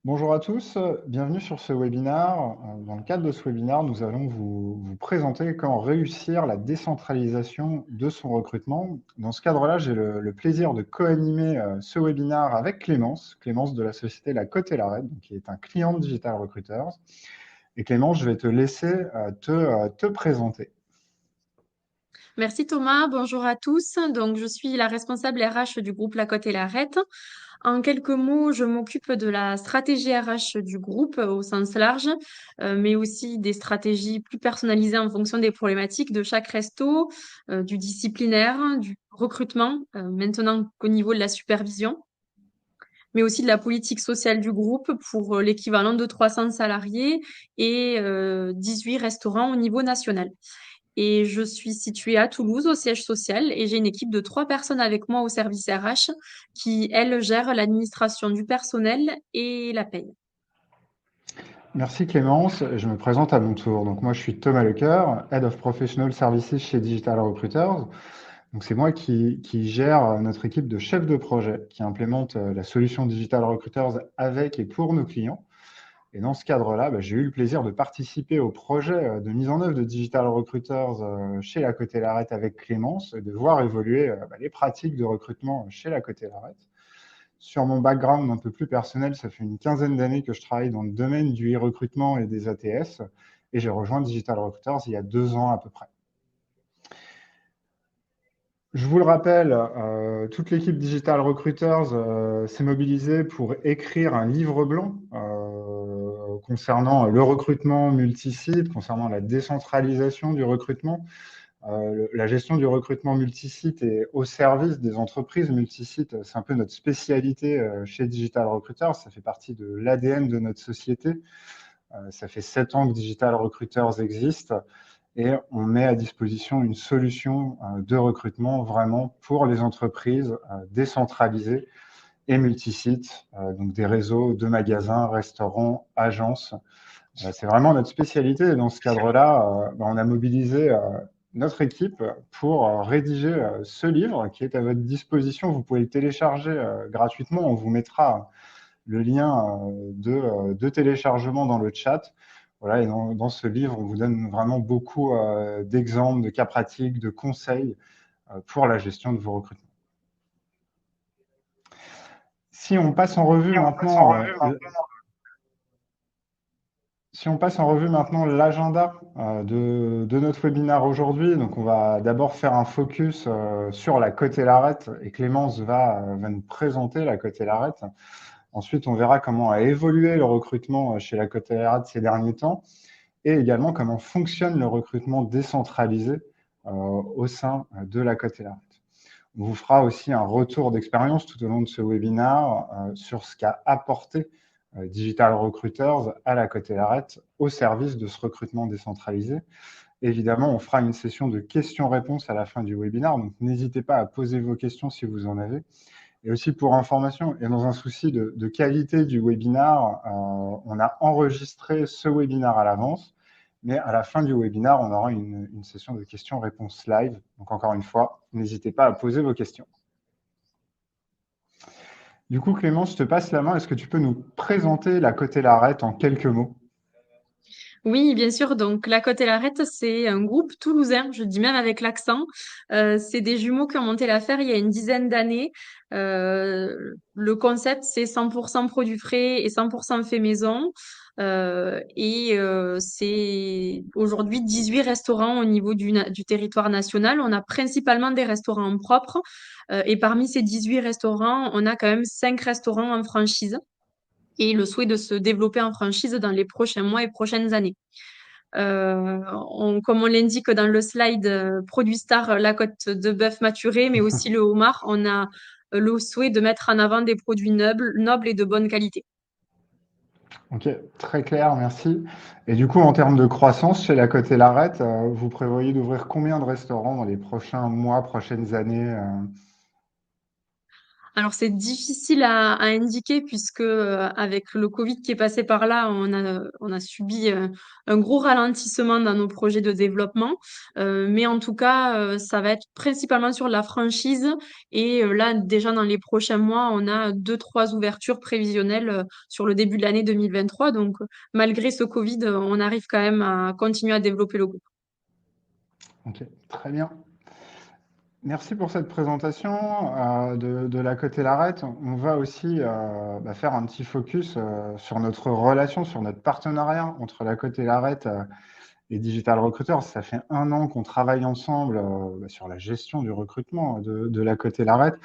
Bonjour à tous, bienvenue sur ce webinaire. Dans le cadre de ce webinaire, nous allons vous présenter comment réussir la décentralisation de son recrutement. Dans ce cadre-là, j'ai le plaisir de co-animer ce webinaire avec Clémence, Clémence de la société La Côte et l'Arrête, qui est un client de Digital Recruiters. Et Clémence, je vais te laisser te présenter. Merci Thomas, bonjour à tous. Donc, je suis la responsable RH du groupe La Côte et l'Arrête. En quelques mots, je m'occupe de la stratégie RH du groupe au sens large, mais aussi des stratégies plus personnalisées en fonction des problématiques de chaque resto, du disciplinaire, du recrutement, maintenant qu'au niveau de la supervision, mais aussi de la politique sociale du groupe pour l'équivalent de 300 salariés et 18 restaurants au niveau national. Et je suis située à Toulouse, au siège social, et j'ai une équipe de 3 personnes avec moi au service RH qui, elles, gèrent l'administration du personnel et la paye. Merci Clémence, je me présente à mon tour. Donc moi, je suis Thomas Lecoeur, Head of Professional Services chez Digital Recruiters. Donc c'est moi qui gère notre équipe de chefs de projet qui implémente la solution Digital Recruiters avec et pour nos clients. Et dans ce cadre-là, j'ai eu le plaisir de participer au projet de mise en œuvre de Digital Recruiters chez La Côte et l'Arrête avec Clémence et de voir évoluer les pratiques de recrutement chez La Côte et l'Arrête. Sur mon background un peu plus personnel, ça fait une quinzaine d'années que je travaille dans le domaine du e-recrutement et des ATS et j'ai rejoint Digital Recruiters il y a 2 ans à peu près. Je vous le rappelle, toute l'équipe Digital Recruiters s'est mobilisée pour écrire un livre blanc concernant le recrutement multisite, concernant la décentralisation du recrutement. La gestion du recrutement multisite et au service des entreprises multisites, c'est un peu notre spécialité chez Digital Recruiters. Ça fait partie de l'ADN de notre société. Ça fait 7 ans que Digital Recruiters existe et on met à disposition une solution de recrutement vraiment pour les entreprises décentralisées et multisites, donc des réseaux de magasins, restaurants, agences. C'est vraiment notre spécialité et dans ce cadre-là, on a mobilisé notre équipe pour rédiger ce livre qui est à votre disposition. Vous pouvez le télécharger gratuitement. On vous mettra le lien de téléchargement dans le chat. Voilà, et dans ce livre, on vous donne vraiment beaucoup d'exemples, de cas pratiques, de conseils pour la gestion de vos recrutements. Si on passe en revue maintenant Si on passe en revue maintenant l'agenda de notre webinaire aujourd'hui, donc on va d'abord faire un focus sur la Côte et l'Arrête et Clémence va nous présenter la Côte et l'Arrête. Ensuite, on verra comment a évolué le recrutement chez la Côte et l'Arrête ces derniers temps et également comment fonctionne le recrutement décentralisé au sein de la Côte et l'Arrête. On vous fera aussi un retour d'expérience tout au long de ce webinaire sur ce qu'a apporté Digital Recruiters à la Côte et l'Arrête au service de ce recrutement décentralisé. Évidemment, on fera une session de questions-réponses à la fin du webinaire, donc n'hésitez pas à poser vos questions si vous en avez. Et aussi pour information, et dans un souci de qualité du webinaire, on a enregistré ce webinaire à l'avance, mais à la fin du webinaire, on aura une session de questions-réponses live. Donc encore une fois, n'hésitez pas à poser vos questions. Du coup, Clément, je te passe la main. Est-ce que tu peux nous présenter la Côte et l'Arrête en quelques mots? Oui, bien sûr. Donc, La Côte et l'Arrête, c'est un groupe toulousain, je dis même avec l'accent. C'est des jumeaux qui ont monté l'affaire il y a une dizaine d'années. Le concept, c'est 100% produits frais et 100% fait maison. C'est aujourd'hui 18 restaurants au niveau du territoire national. On a principalement des restaurants propres. Et parmi ces 18 restaurants, on a quand même 5 restaurants en franchise et le souhait de se développer en franchise dans les prochains mois et prochaines années. Comme on l'indique dans le slide, produit star, la côte de bœuf maturé, mais aussi le homard, on a le souhait de mettre en avant des produits nobles et de bonne qualité. Ok, très clair, merci. Et du coup, en termes de croissance chez la Côte et l'Arrête, vous prévoyez d'ouvrir combien de restaurants dans les prochains mois, prochaines années Alors c'est difficile à indiquer puisque avec le Covid qui est passé par là, on a subi un gros ralentissement dans nos projets de développement. Mais en tout cas, ça va être principalement sur la franchise. Et là, déjà dans les prochains mois, on a deux, trois ouvertures prévisionnelles sur le début de l'année 2023. Donc malgré ce Covid, on arrive quand même à continuer à développer le groupe. Ok, très bien. Merci pour cette présentation de la Côte Larette. On va aussi faire un petit focus sur notre relation, sur notre partenariat entre la Côte Larette et Digital Recruiters. Ça fait 1 an qu'on travaille ensemble sur la gestion du recrutement de la Côte Larette.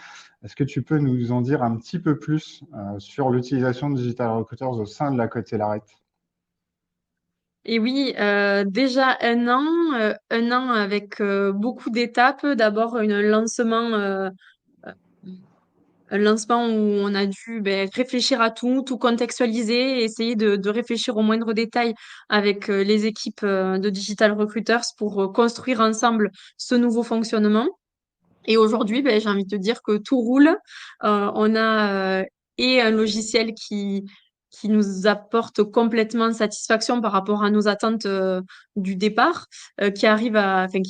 Est-ce que tu peux nous en dire un petit peu plus sur l'utilisation de Digital Recruiters au sein de la Côte Larette? Et oui, déjà un an avec beaucoup d'étapes. D'abord, un lancement où on a dû réfléchir à tout, tout contextualiser, essayer de réfléchir au moindre détail avec les équipes de Digital Recruiters pour construire ensemble ce nouveau fonctionnement. Et aujourd'hui, j'ai envie de te dire que tout roule. On a et un logiciel qui nous apporte complètement satisfaction par rapport à nos attentes du départ, qui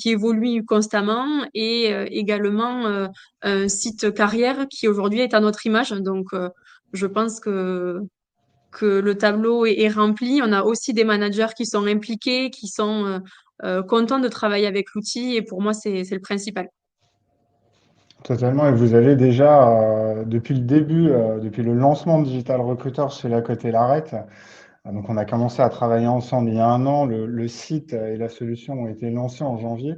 évolue constamment, et également un site carrière qui aujourd'hui est à notre image. Donc, je pense que le tableau est rempli. On a aussi des managers qui sont impliqués, qui sont contents de travailler avec l'outil. Et pour moi, c'est le principal. Totalement, et vous avez déjà, depuis le début, depuis le lancement de Digital Recruiter chez la Côte Larette, donc on a commencé à travailler ensemble il y a 1 an, le site et la solution ont été lancés en janvier.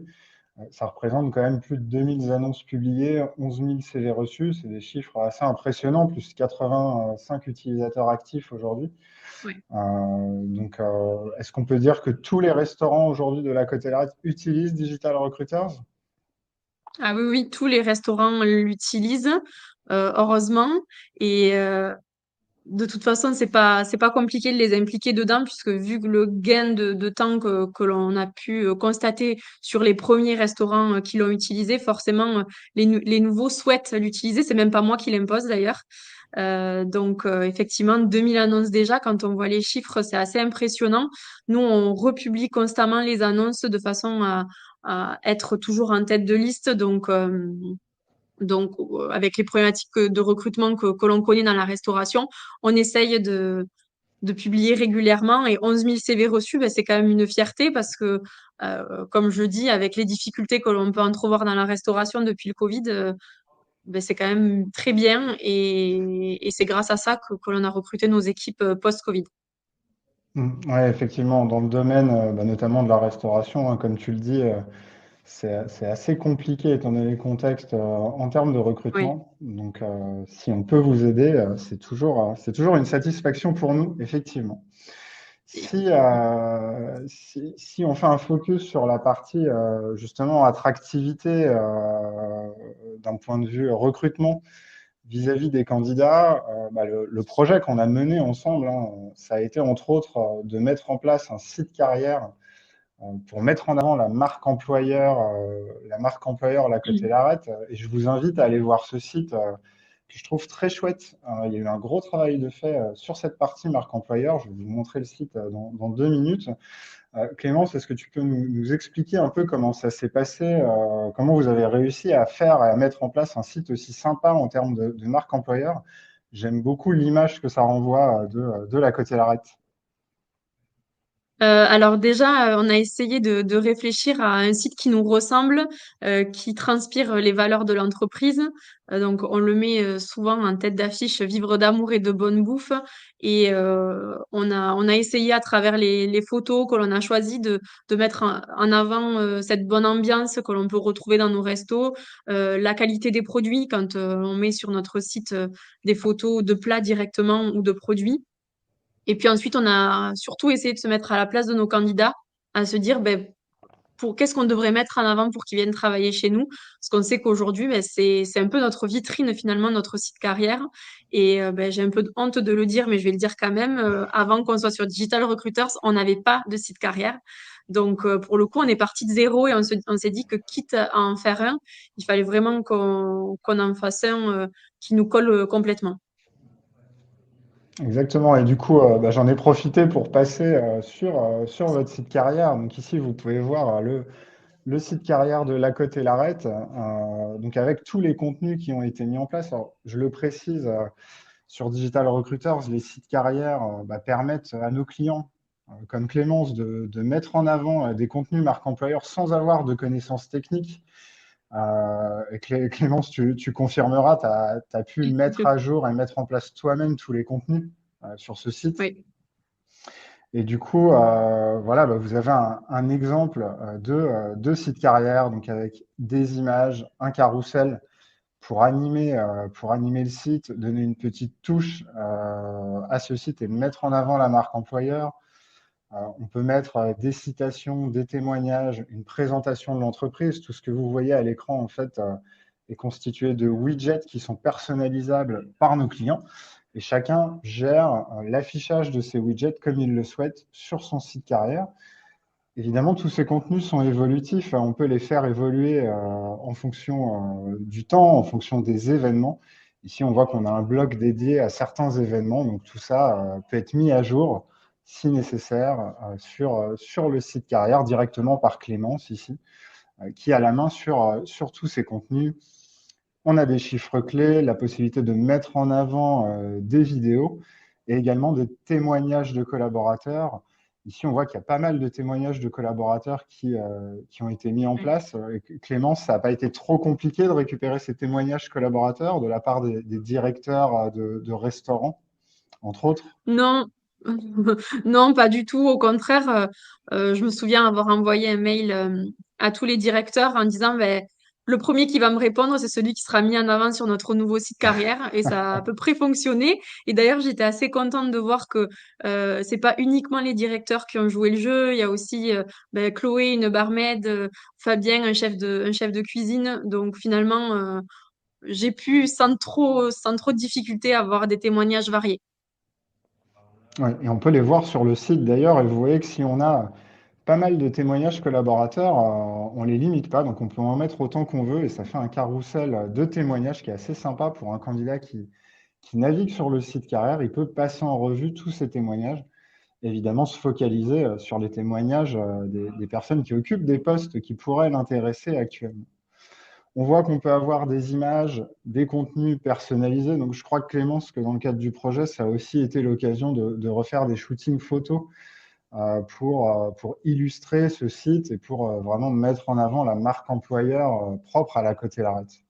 Ça représente quand même plus de 2000 annonces publiées, 11 000 CV reçus, c'est des chiffres assez impressionnants, plus 85 utilisateurs actifs aujourd'hui. Ouais. Est-ce qu'on peut dire que tous les restaurants aujourd'hui de la Côte Larette utilisent Digital Recruiters? Ah oui, oui, tous les restaurants l'utilisent, heureusement. Et de toute façon, c'est pas compliqué de les impliquer dedans, puisque vu que le gain de temps que l'on a pu constater sur les premiers restaurants qui l'ont utilisé, forcément, les nouveaux souhaitent l'utiliser. C'est même pas moi qui l'impose d'ailleurs. Donc, effectivement, 2000 annonces déjà, quand on voit les chiffres, c'est assez impressionnant. Nous, on republie constamment les annonces de façon à être toujours en tête de liste. Donc, avec les problématiques de recrutement que l'on connaît dans la restauration, on essaye de publier régulièrement. Et 11 000 CV reçus, c'est quand même une fierté parce que, comme je dis, avec les difficultés que l'on peut entrevoir dans la restauration depuis le Covid, c'est quand même très bien. Et c'est grâce à ça que l'on a recruté nos équipes post-Covid. Ouais, effectivement, dans le domaine notamment de la restauration, hein, comme tu le dis, c'est assez compliqué étant donné le contexte en termes de Oui. recrutement. Donc, si on peut vous aider, c'est toujours une satisfaction pour nous, effectivement. Si on fait un focus sur la partie justement attractivité d'un point de vue recrutement vis-à-vis des candidats, le projet qu'on a mené ensemble, hein, ça a été entre autres de mettre en place un site carrière pour mettre en avant la marque employeur La Côte et Mm. Larette. Et je vous invite à aller voir ce site que je trouve très chouette. Il y a eu un gros travail de fait sur cette partie marque employeur. Je vais vous montrer le site dans 2 minutes. Clémence, est-ce que tu peux nous expliquer un peu comment ça s'est passé, comment vous avez réussi à faire et à mettre en place un site aussi sympa en termes de marque employeur? J'aime beaucoup l'image que ça renvoie de La Côte et Larette. Alors déjà, on a essayé de réfléchir à un site qui nous ressemble, qui transpire les valeurs de l'entreprise. Donc on le met souvent en tête d'affiche, vivre d'amour et de bonne bouffe. Et on a essayé à travers les photos que l'on a choisi de mettre en avant cette bonne ambiance que l'on peut retrouver dans nos restos, la qualité des produits quand on met sur notre site des photos de plats directement ou de produits. Et puis ensuite, on a surtout essayé de se mettre à la place de nos candidats, à se dire, pour qu'est-ce qu'on devrait mettre en avant pour qu'ils viennent travailler chez nous? Parce qu'on sait qu'aujourd'hui, c'est un peu notre vitrine finalement, notre site carrière. Et j'ai un peu de honte de le dire, mais je vais le dire quand même. Avant qu'on soit sur Digital Recruiters, on n'avait pas de site carrière. Donc, pour le coup, on est parti de zéro et on s'est dit que quitte à en faire un, il fallait vraiment qu'on en fasse un qui nous colle complètement. Exactement. Et du coup, bah, j'en ai profité pour passer sur votre site carrière. Donc ici, vous pouvez voir le site carrière de La Côte et l'Arête, donc avec tous les contenus qui ont été mis en place. Alors, je le précise, sur Digital Recruiters, les sites carrières bah, permettent à nos clients, comme Clémence, de mettre en avant des contenus marque employeur sans avoir de connaissances techniques. Et Clémence, tu confirmeras, tu as pu mettre à jour et mettre en place toi-même tous les contenus sur ce site. Oui. Et du coup, voilà, bah, vous avez un exemple de site carrière, donc avec des images, un carrousel pour animer le site, donner une petite touche à ce site et mettre en avant la marque employeur. On peut mettre des citations, des témoignages, une présentation de l'entreprise. Tout ce que vous voyez à l'écran, en fait, est constitué de widgets qui sont personnalisables par nos clients. Et chacun gère l'affichage de ces widgets comme il le souhaite sur son site carrière. Évidemment, tous ces contenus sont évolutifs. On peut les faire évoluer en fonction du temps, en fonction des événements. Ici, on voit qu'on a un bloc dédié à certains événements. Donc, tout ça peut être mis à jour, si nécessaire, sur le site carrière directement par Clémence, ici, qui a la main sur tous ces contenus. On a des chiffres clés, la possibilité de mettre en avant des vidéos et également des témoignages de collaborateurs. Ici, on voit qu'il y a pas mal de témoignages de collaborateurs qui ont été mis en place. Et Clémence, ça n'a pas été trop compliqué de récupérer ces témoignages collaborateurs de la part des directeurs de restaurants, entre autres. Non, non, pas du tout. Au contraire, je me souviens avoir envoyé un mail à tous les directeurs en disant, ben, le premier qui va me répondre, c'est celui qui sera mis en avant sur notre nouveau site carrière. Et ça a à peu près fonctionné. Et d'ailleurs, j'étais assez contente de voir que c'est pas uniquement les directeurs qui ont joué le jeu. Il y a aussi ben, Chloé, une barmaid, Fabien, un chef de cuisine. Donc finalement, j'ai pu sans trop de difficulté avoir des témoignages variés. Ouais, et on peut les voir sur le site d'ailleurs, et vous voyez que si on a pas mal de témoignages collaborateurs, on les limite pas, donc on peut en mettre autant qu'on veut, et ça fait un carrousel de témoignages qui est assez sympa pour un candidat qui navigue sur le site carrière. Il peut passer en revue tous ces témoignages, évidemment se focaliser sur les témoignages des personnes qui occupent des postes qui pourraient l'intéresser actuellement. On voit qu'on peut avoir des images, des contenus personnalisés. Donc, je crois que Clémence, que dans le cadre du projet, ça a aussi été l'occasion de refaire des shootings photos pour illustrer ce site et pour vraiment mettre en avant la marque employeur propre à la Côte-et-Larette.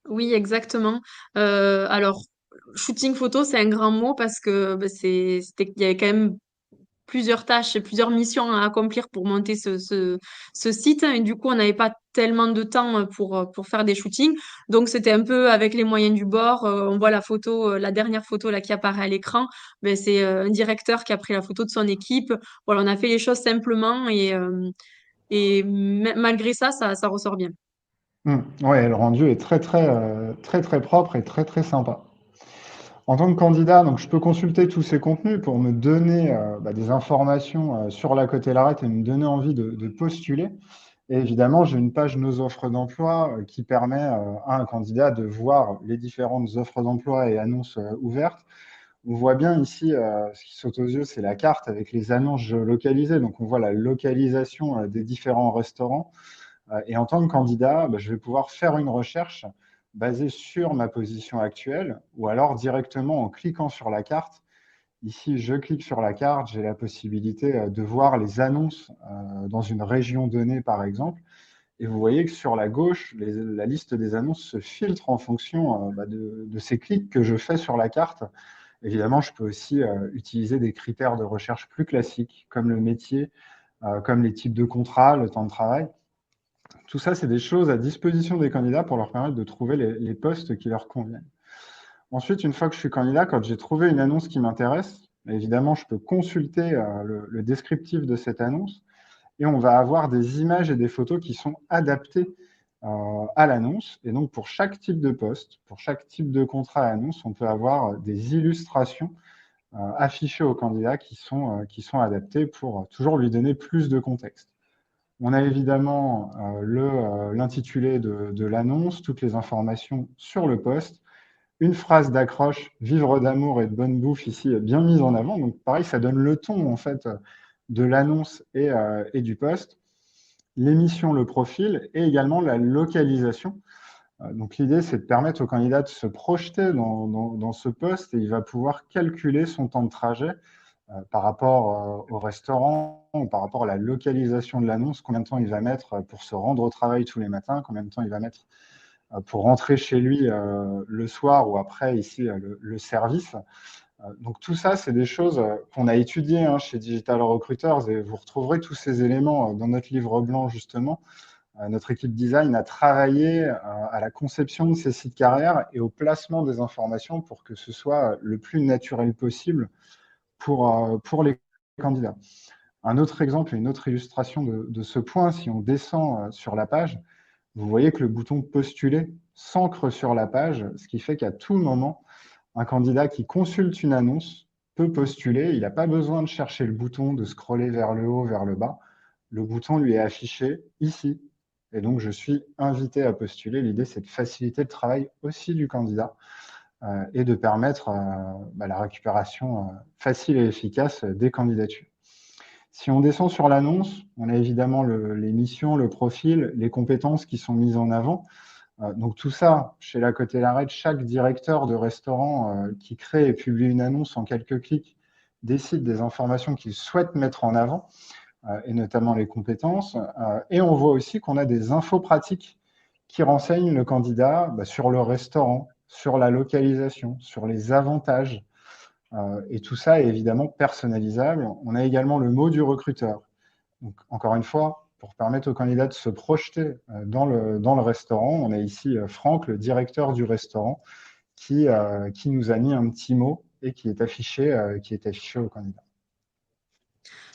Oui, exactement. Alors, shooting photo, c'est un grand mot parce que bah, il y avait quand même plusieurs tâches et plusieurs missions à accomplir pour monter ce site. Et du coup, on n'avait pas tellement de temps pour faire des shootings. Donc, c'était un peu avec les moyens du bord. On voit la photo, la dernière photo là qui apparaît à l'écran. Ben, c'est un directeur qui a pris la photo de son équipe. Voilà, on a fait les choses simplement et malgré ça, ça ressort bien. Ouais, le rendu est très propre et très sympa. En tant que candidat, donc, je peux consulter tous ces contenus pour me donner bah, des informations sur la Côte-et-Larette et me donner envie de postuler. Et évidemment, j'ai une page Nos offres d'emploi qui permet à un candidat de voir les différentes offres d'emploi et annonces ouvertes. On voit bien ici, ce qui saute aux yeux, c'est la carte avec les annonces géolocalisées. Donc, on voit la localisation des différents restaurants. Et en tant que candidat, bah, je vais pouvoir faire une recherche basée sur ma position actuelle ou alors directement en cliquant sur la carte. Ici, je clique sur la carte, j'ai la possibilité de voir les annonces dans une région donnée, par exemple. Et vous voyez que sur la gauche, la liste des annonces se filtre en fonction bah, de ces clics que je fais sur la carte. Évidemment, je peux aussi utiliser des critères de recherche plus classiques, comme le métier, comme les types de contrats, le temps de travail. Tout ça, c'est des choses à disposition des candidats pour leur permettre de trouver les postes qui leur conviennent. Ensuite, une fois que je suis candidat, quand j'ai trouvé une annonce qui m'intéresse, évidemment, je peux consulter le descriptif de cette annonce et on va avoir des images et des photos qui sont adaptées à l'annonce. Et donc, pour chaque type de poste, pour chaque type de contrat à annonce, on peut avoir des illustrations affichés aux candidats qui sont adaptés pour toujours lui donner plus de contexte. On a évidemment l'intitulé de l'annonce, toutes les informations sur le poste, une phrase d'accroche, vivre d'amour et de bonne bouffe ici bien mise en avant. Donc pareil, ça donne le ton en fait de l'annonce et du poste, l'émission, le profil et également la localisation. Donc l'idée, c'est de permettre au candidat de se projeter dans ce poste et il va pouvoir calculer son temps de trajet par rapport au restaurant ou par rapport à la localisation de l'annonce, combien de temps il va mettre pour se rendre au travail tous les matins, combien de temps il va mettre pour rentrer chez lui le soir ou après ici le service. Donc tout ça, c'est des choses qu'on a étudiées chez Digital Recruiters et vous retrouverez tous ces éléments dans notre livre blanc justement. Notre équipe design a travaillé à la conception de ces sites carrières et au placement des informations pour que ce soit le plus naturel possible pour les candidats. Un autre exemple, une autre illustration de ce point, si on descend sur la page, vous voyez que le bouton postuler s'ancre sur la page, ce qui fait qu'à tout moment, un candidat qui consulte une annonce peut postuler. Il n'a pas besoin de chercher le bouton, de scroller vers le haut, vers le bas. Le bouton lui est affiché ici. Et donc, je suis invité à postuler. L'idée, c'est de faciliter le travail aussi du candidat et de permettre la récupération facile et efficace des candidatures. Si on descend sur l'annonce, on a évidemment les missions, le profil, les compétences qui sont mises en avant. Donc tout ça, chez La Côte et l'Arrêt, chaque directeur de restaurant qui crée et publie une annonce en quelques clics décide des informations qu'il souhaite mettre en avant, et notamment les compétences. Et on voit aussi qu'on a des infos pratiques qui renseignent le candidat sur le restaurant, sur la localisation, sur les avantages. Et tout ça est évidemment personnalisable. On a également le mot du recruteur. Donc, encore une fois, pour permettre au candidat de se projeter dans le restaurant, on a ici Franck, le directeur du restaurant, qui nous a mis un petit mot et qui est affiché au candidat.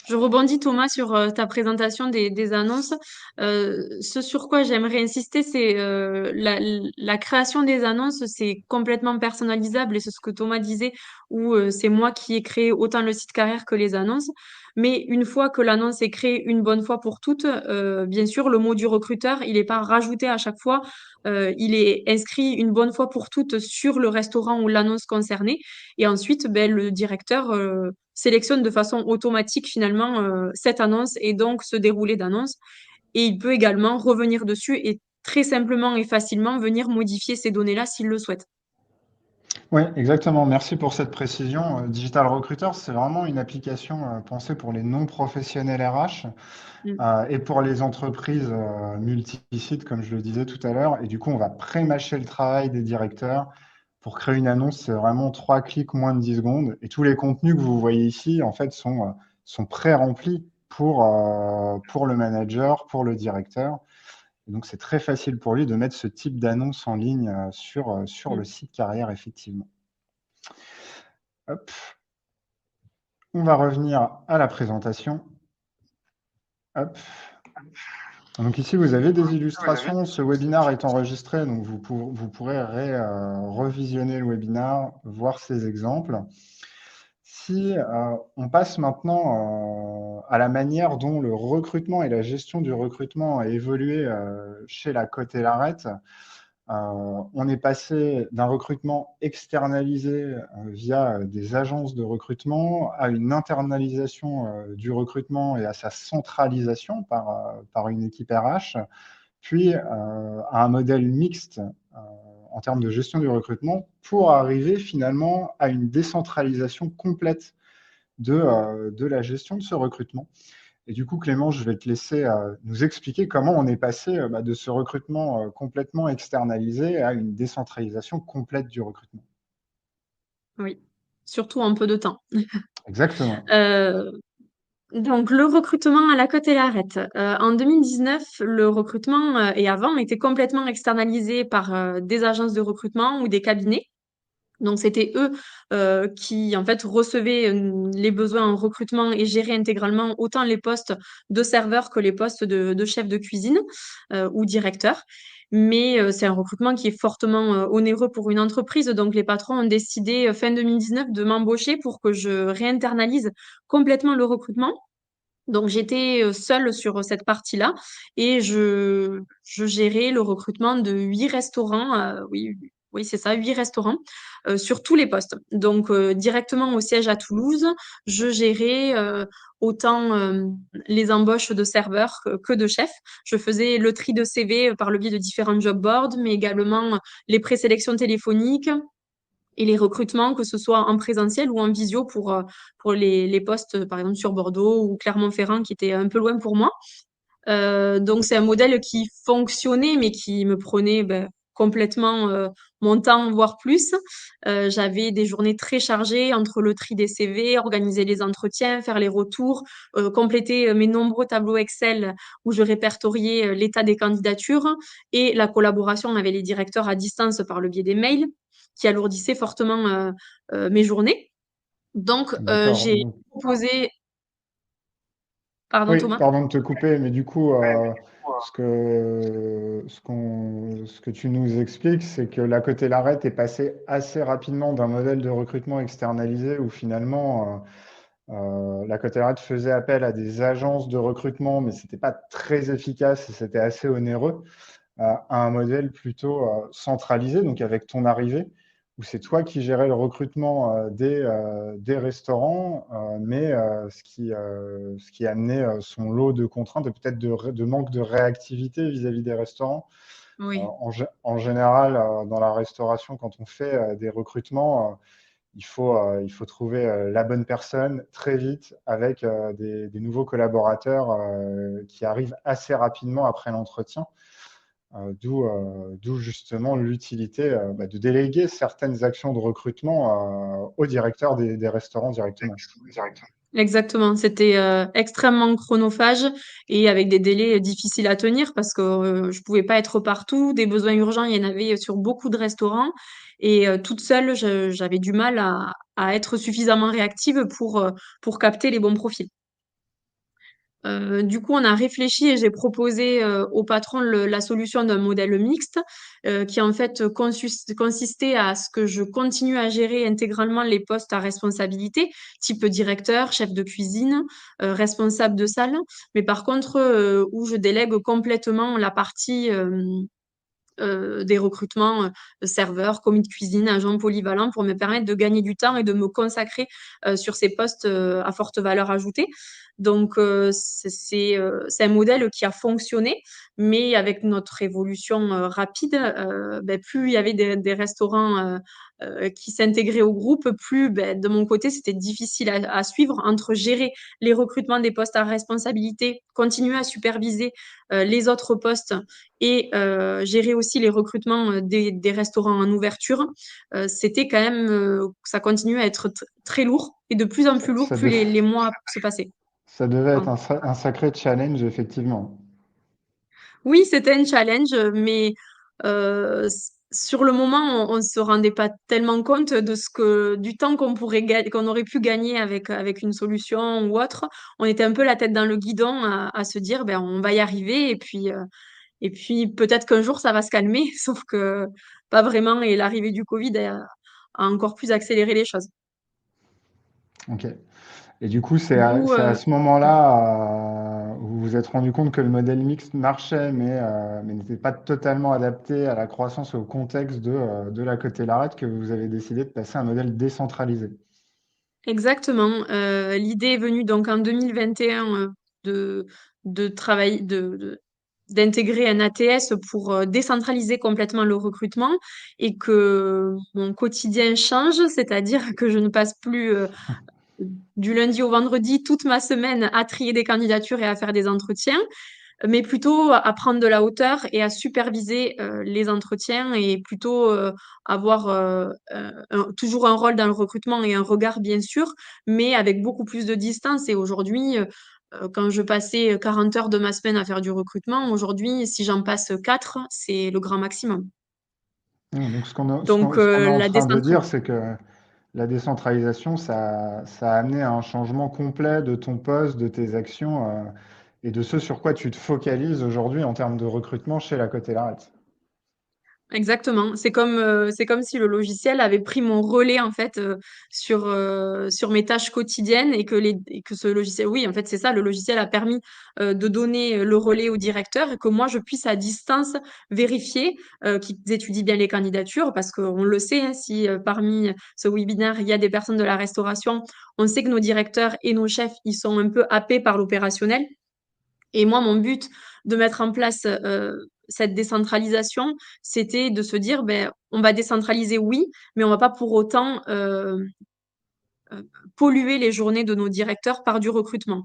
Je rebondis, Thomas, sur ta présentation des annonces. Ce sur quoi j'aimerais insister, c'est la création des annonces, c'est complètement personnalisable et c'est ce que Thomas disait, où c'est moi qui ai créé autant le site carrière que les annonces. Mais une fois que l'annonce est créée une bonne fois pour toutes, bien sûr, le mot du recruteur, il n'est pas rajouté à chaque fois. Il est inscrit une bonne fois pour toutes sur le restaurant ou l'annonce concernée. Et ensuite, ben, le directeur sélectionne de façon automatique finalement cette annonce et donc ce déroulé d'annonce. Et il peut également revenir dessus et très simplement et facilement venir modifier ces données-là s'il le souhaite. Oui, exactement. Merci pour cette précision. Digital Recruiter, c'est vraiment une application pensée pour les non-professionnels RH Mm. et pour les entreprises multi-sites, comme je le disais tout à l'heure. Et du coup, on va pré-mâcher le travail des directeurs. Pour créer une annonce, c'est vraiment 3 clics, moins de 10 secondes. Et tous les contenus que vous voyez ici, en fait, sont pré-remplis pour le manager, pour le directeur. Et donc, c'est très facile pour lui de mettre ce type d'annonce en ligne sur le Mm. site carrière, effectivement. Hop. On va revenir à la présentation. Hop. Donc ici, vous avez des illustrations. Ce webinaire est enregistré, donc vous pourrez revisionner le webinaire, voir ces exemples. Si on passe maintenant à la manière dont le recrutement et la gestion du recrutement a évolué chez La Côte et l'Arête, on est passé d'un recrutement externalisé via des agences de recrutement à une internalisation du recrutement et à sa centralisation par une équipe RH, puis à un modèle mixte en termes de gestion du recrutement pour arriver finalement à une décentralisation complète de la gestion de ce recrutement. Et du coup, Clément, je vais te laisser nous expliquer comment on est passé de ce recrutement complètement externalisé à une décentralisation complète du recrutement. Oui, surtout en peu de temps. Exactement. Euh, donc, le recrutement à la Côte et l'Arête. En 2019, le recrutement et avant était complètement externalisé par des agences de recrutement ou des cabinets. Donc, c'était eux qui, en fait, recevaient les besoins en recrutement et géraient intégralement autant les postes de serveurs que les postes de chef de cuisine ou directeur. mais c'est un recrutement qui est fortement onéreux pour une entreprise. Donc, les patrons ont décidé fin 2019 de m'embaucher pour que je réinternalise complètement le recrutement. Donc, j'étais seule sur cette partie-là et je gérais le recrutement de 8 restaurants. Oui, oui, c'est ça, 8 restaurants sur tous les postes. Donc, directement au siège à Toulouse, je gérais autant les embauches de serveurs que de chefs. Je faisais le tri de CV par le biais de différents job boards, mais également les présélections téléphoniques et les recrutements, que ce soit en présentiel ou en visio pour les postes, par exemple, sur Bordeaux ou Clermont-Ferrand, qui étaient un peu loin pour moi. Donc, c'est un modèle qui fonctionnait, mais qui me prenait complètement mon temps, voire plus. J'avais des journées très chargées entre le tri des CV, organiser les entretiens, faire les retours, compléter mes nombreux tableaux Excel où je répertoriais l'état des candidatures et la collaboration avec les directeurs à distance par le biais des mails qui alourdissait fortement mes journées. Donc, D'accord. j'ai proposé... Pardon, Oui, Thomas? pardon de te couper, mais du coup, ce que tu nous expliques, c'est que la Côté Larrette est passé assez rapidement d'un modèle de recrutement externalisé où finalement, la Côte Larrette faisait appel à des agences de recrutement, mais c'était pas très efficace et c'était assez onéreux, à un modèle plutôt centralisé, donc avec ton arrivée, où c'est toi qui gérais le recrutement des restaurants, mais ce qui amenait son lot de contraintes et peut-être de manque de réactivité vis-à-vis des restaurants. Oui. En général, dans la restauration, quand on fait des recrutements, il faut trouver la bonne personne très vite avec des nouveaux collaborateurs qui arrivent assez rapidement après l'entretien. D'où justement l'utilité de déléguer certaines actions de recrutement au directeur des restaurants directement. Exactement, c'était extrêmement chronophage et avec des délais difficiles à tenir parce que je pouvais pas être partout. Des besoins urgents, il y en avait sur beaucoup de restaurants et toute seule, j'avais du mal à être suffisamment réactive pour capter les bons profils. Du coup, on a réfléchi et j'ai proposé au patron la solution d'un modèle mixte qui en fait consistait à ce que je continue à gérer intégralement les postes à responsabilité, type directeur, chef de cuisine, responsable de salle, mais par contre où je délègue complètement la partie des recrutements serveurs, commis de cuisine, agents polyvalents pour me permettre de gagner du temps et de me consacrer sur ces postes à forte valeur ajoutée. Donc, c'est un modèle qui a fonctionné, mais avec notre évolution rapide, plus il y avait des restaurants qui s'intégraient au groupe, plus de mon côté, c'était difficile à suivre entre gérer les recrutements des postes à responsabilité, continuer à superviser les autres postes et gérer aussi les recrutements des restaurants en ouverture. C'était quand même, ça continue à être très lourd et de plus en plus lourd Ça, plus de- les mois se passaient. Ça devait être Pardon. un sacré challenge, effectivement. Oui, c'était un challenge, mais sur le moment, on ne se rendait pas tellement compte de du temps qu'on aurait pu gagner avec une solution ou autre. On était un peu la tête dans le guidon à se dire, ben, on va y arriver et puis peut-être qu'un jour ça va se calmer, sauf que pas vraiment. Et l'arrivée du Covid a encore plus accéléré les choses. Ok. Et du coup, D'où, c'est à ce moment-là où vous vous êtes rendu compte que le modèle mixte marchait, mais n'était pas totalement adapté à la croissance et au contexte de la Côte Larrette que vous avez décidé de passer à un modèle décentralisé. exactement. L'idée est venue donc en 2021 de travailler, d'intégrer un ATS pour décentraliser complètement le recrutement et que mon quotidien change, c'est-à-dire que je ne passe plus du lundi au vendredi toute ma semaine à trier des candidatures et à faire des entretiens, mais plutôt à prendre de la hauteur et à superviser les entretiens et plutôt avoir toujours un rôle dans le recrutement et un regard, bien sûr, mais avec beaucoup plus de distance. Et aujourd'hui, quand je passais 40 heures de ma semaine à faire du recrutement, aujourd'hui, si j'en passe 4, c'est le grand maximum. Donc, Donc, ce qu'on est en la train de dire, décentralisation. c'est que la décentralisation, ça a amené à un changement complet de ton poste, de tes actions et de ce sur quoi tu te focalises aujourd'hui en termes de recrutement chez la Côte Larrette. Exactement. C'est comme si le logiciel avait pris mon relais en fait sur mes tâches quotidiennes et que ce logiciel, oui, en fait, c'est ça, le logiciel a permis de donner le relais au directeur et que moi je puisse à distance vérifier qu'ils étudient bien les candidatures parce qu'on le sait, hein, si parmi ce webinaire il y a des personnes de la restauration, on sait que nos directeurs et nos chefs ils sont un peu happés par l'opérationnel. Et moi, mon but de mettre en place cette décentralisation, c'était de se dire, ben, on va décentraliser, oui, mais on va pas pour autant euh, polluer les journées de nos directeurs par du recrutement.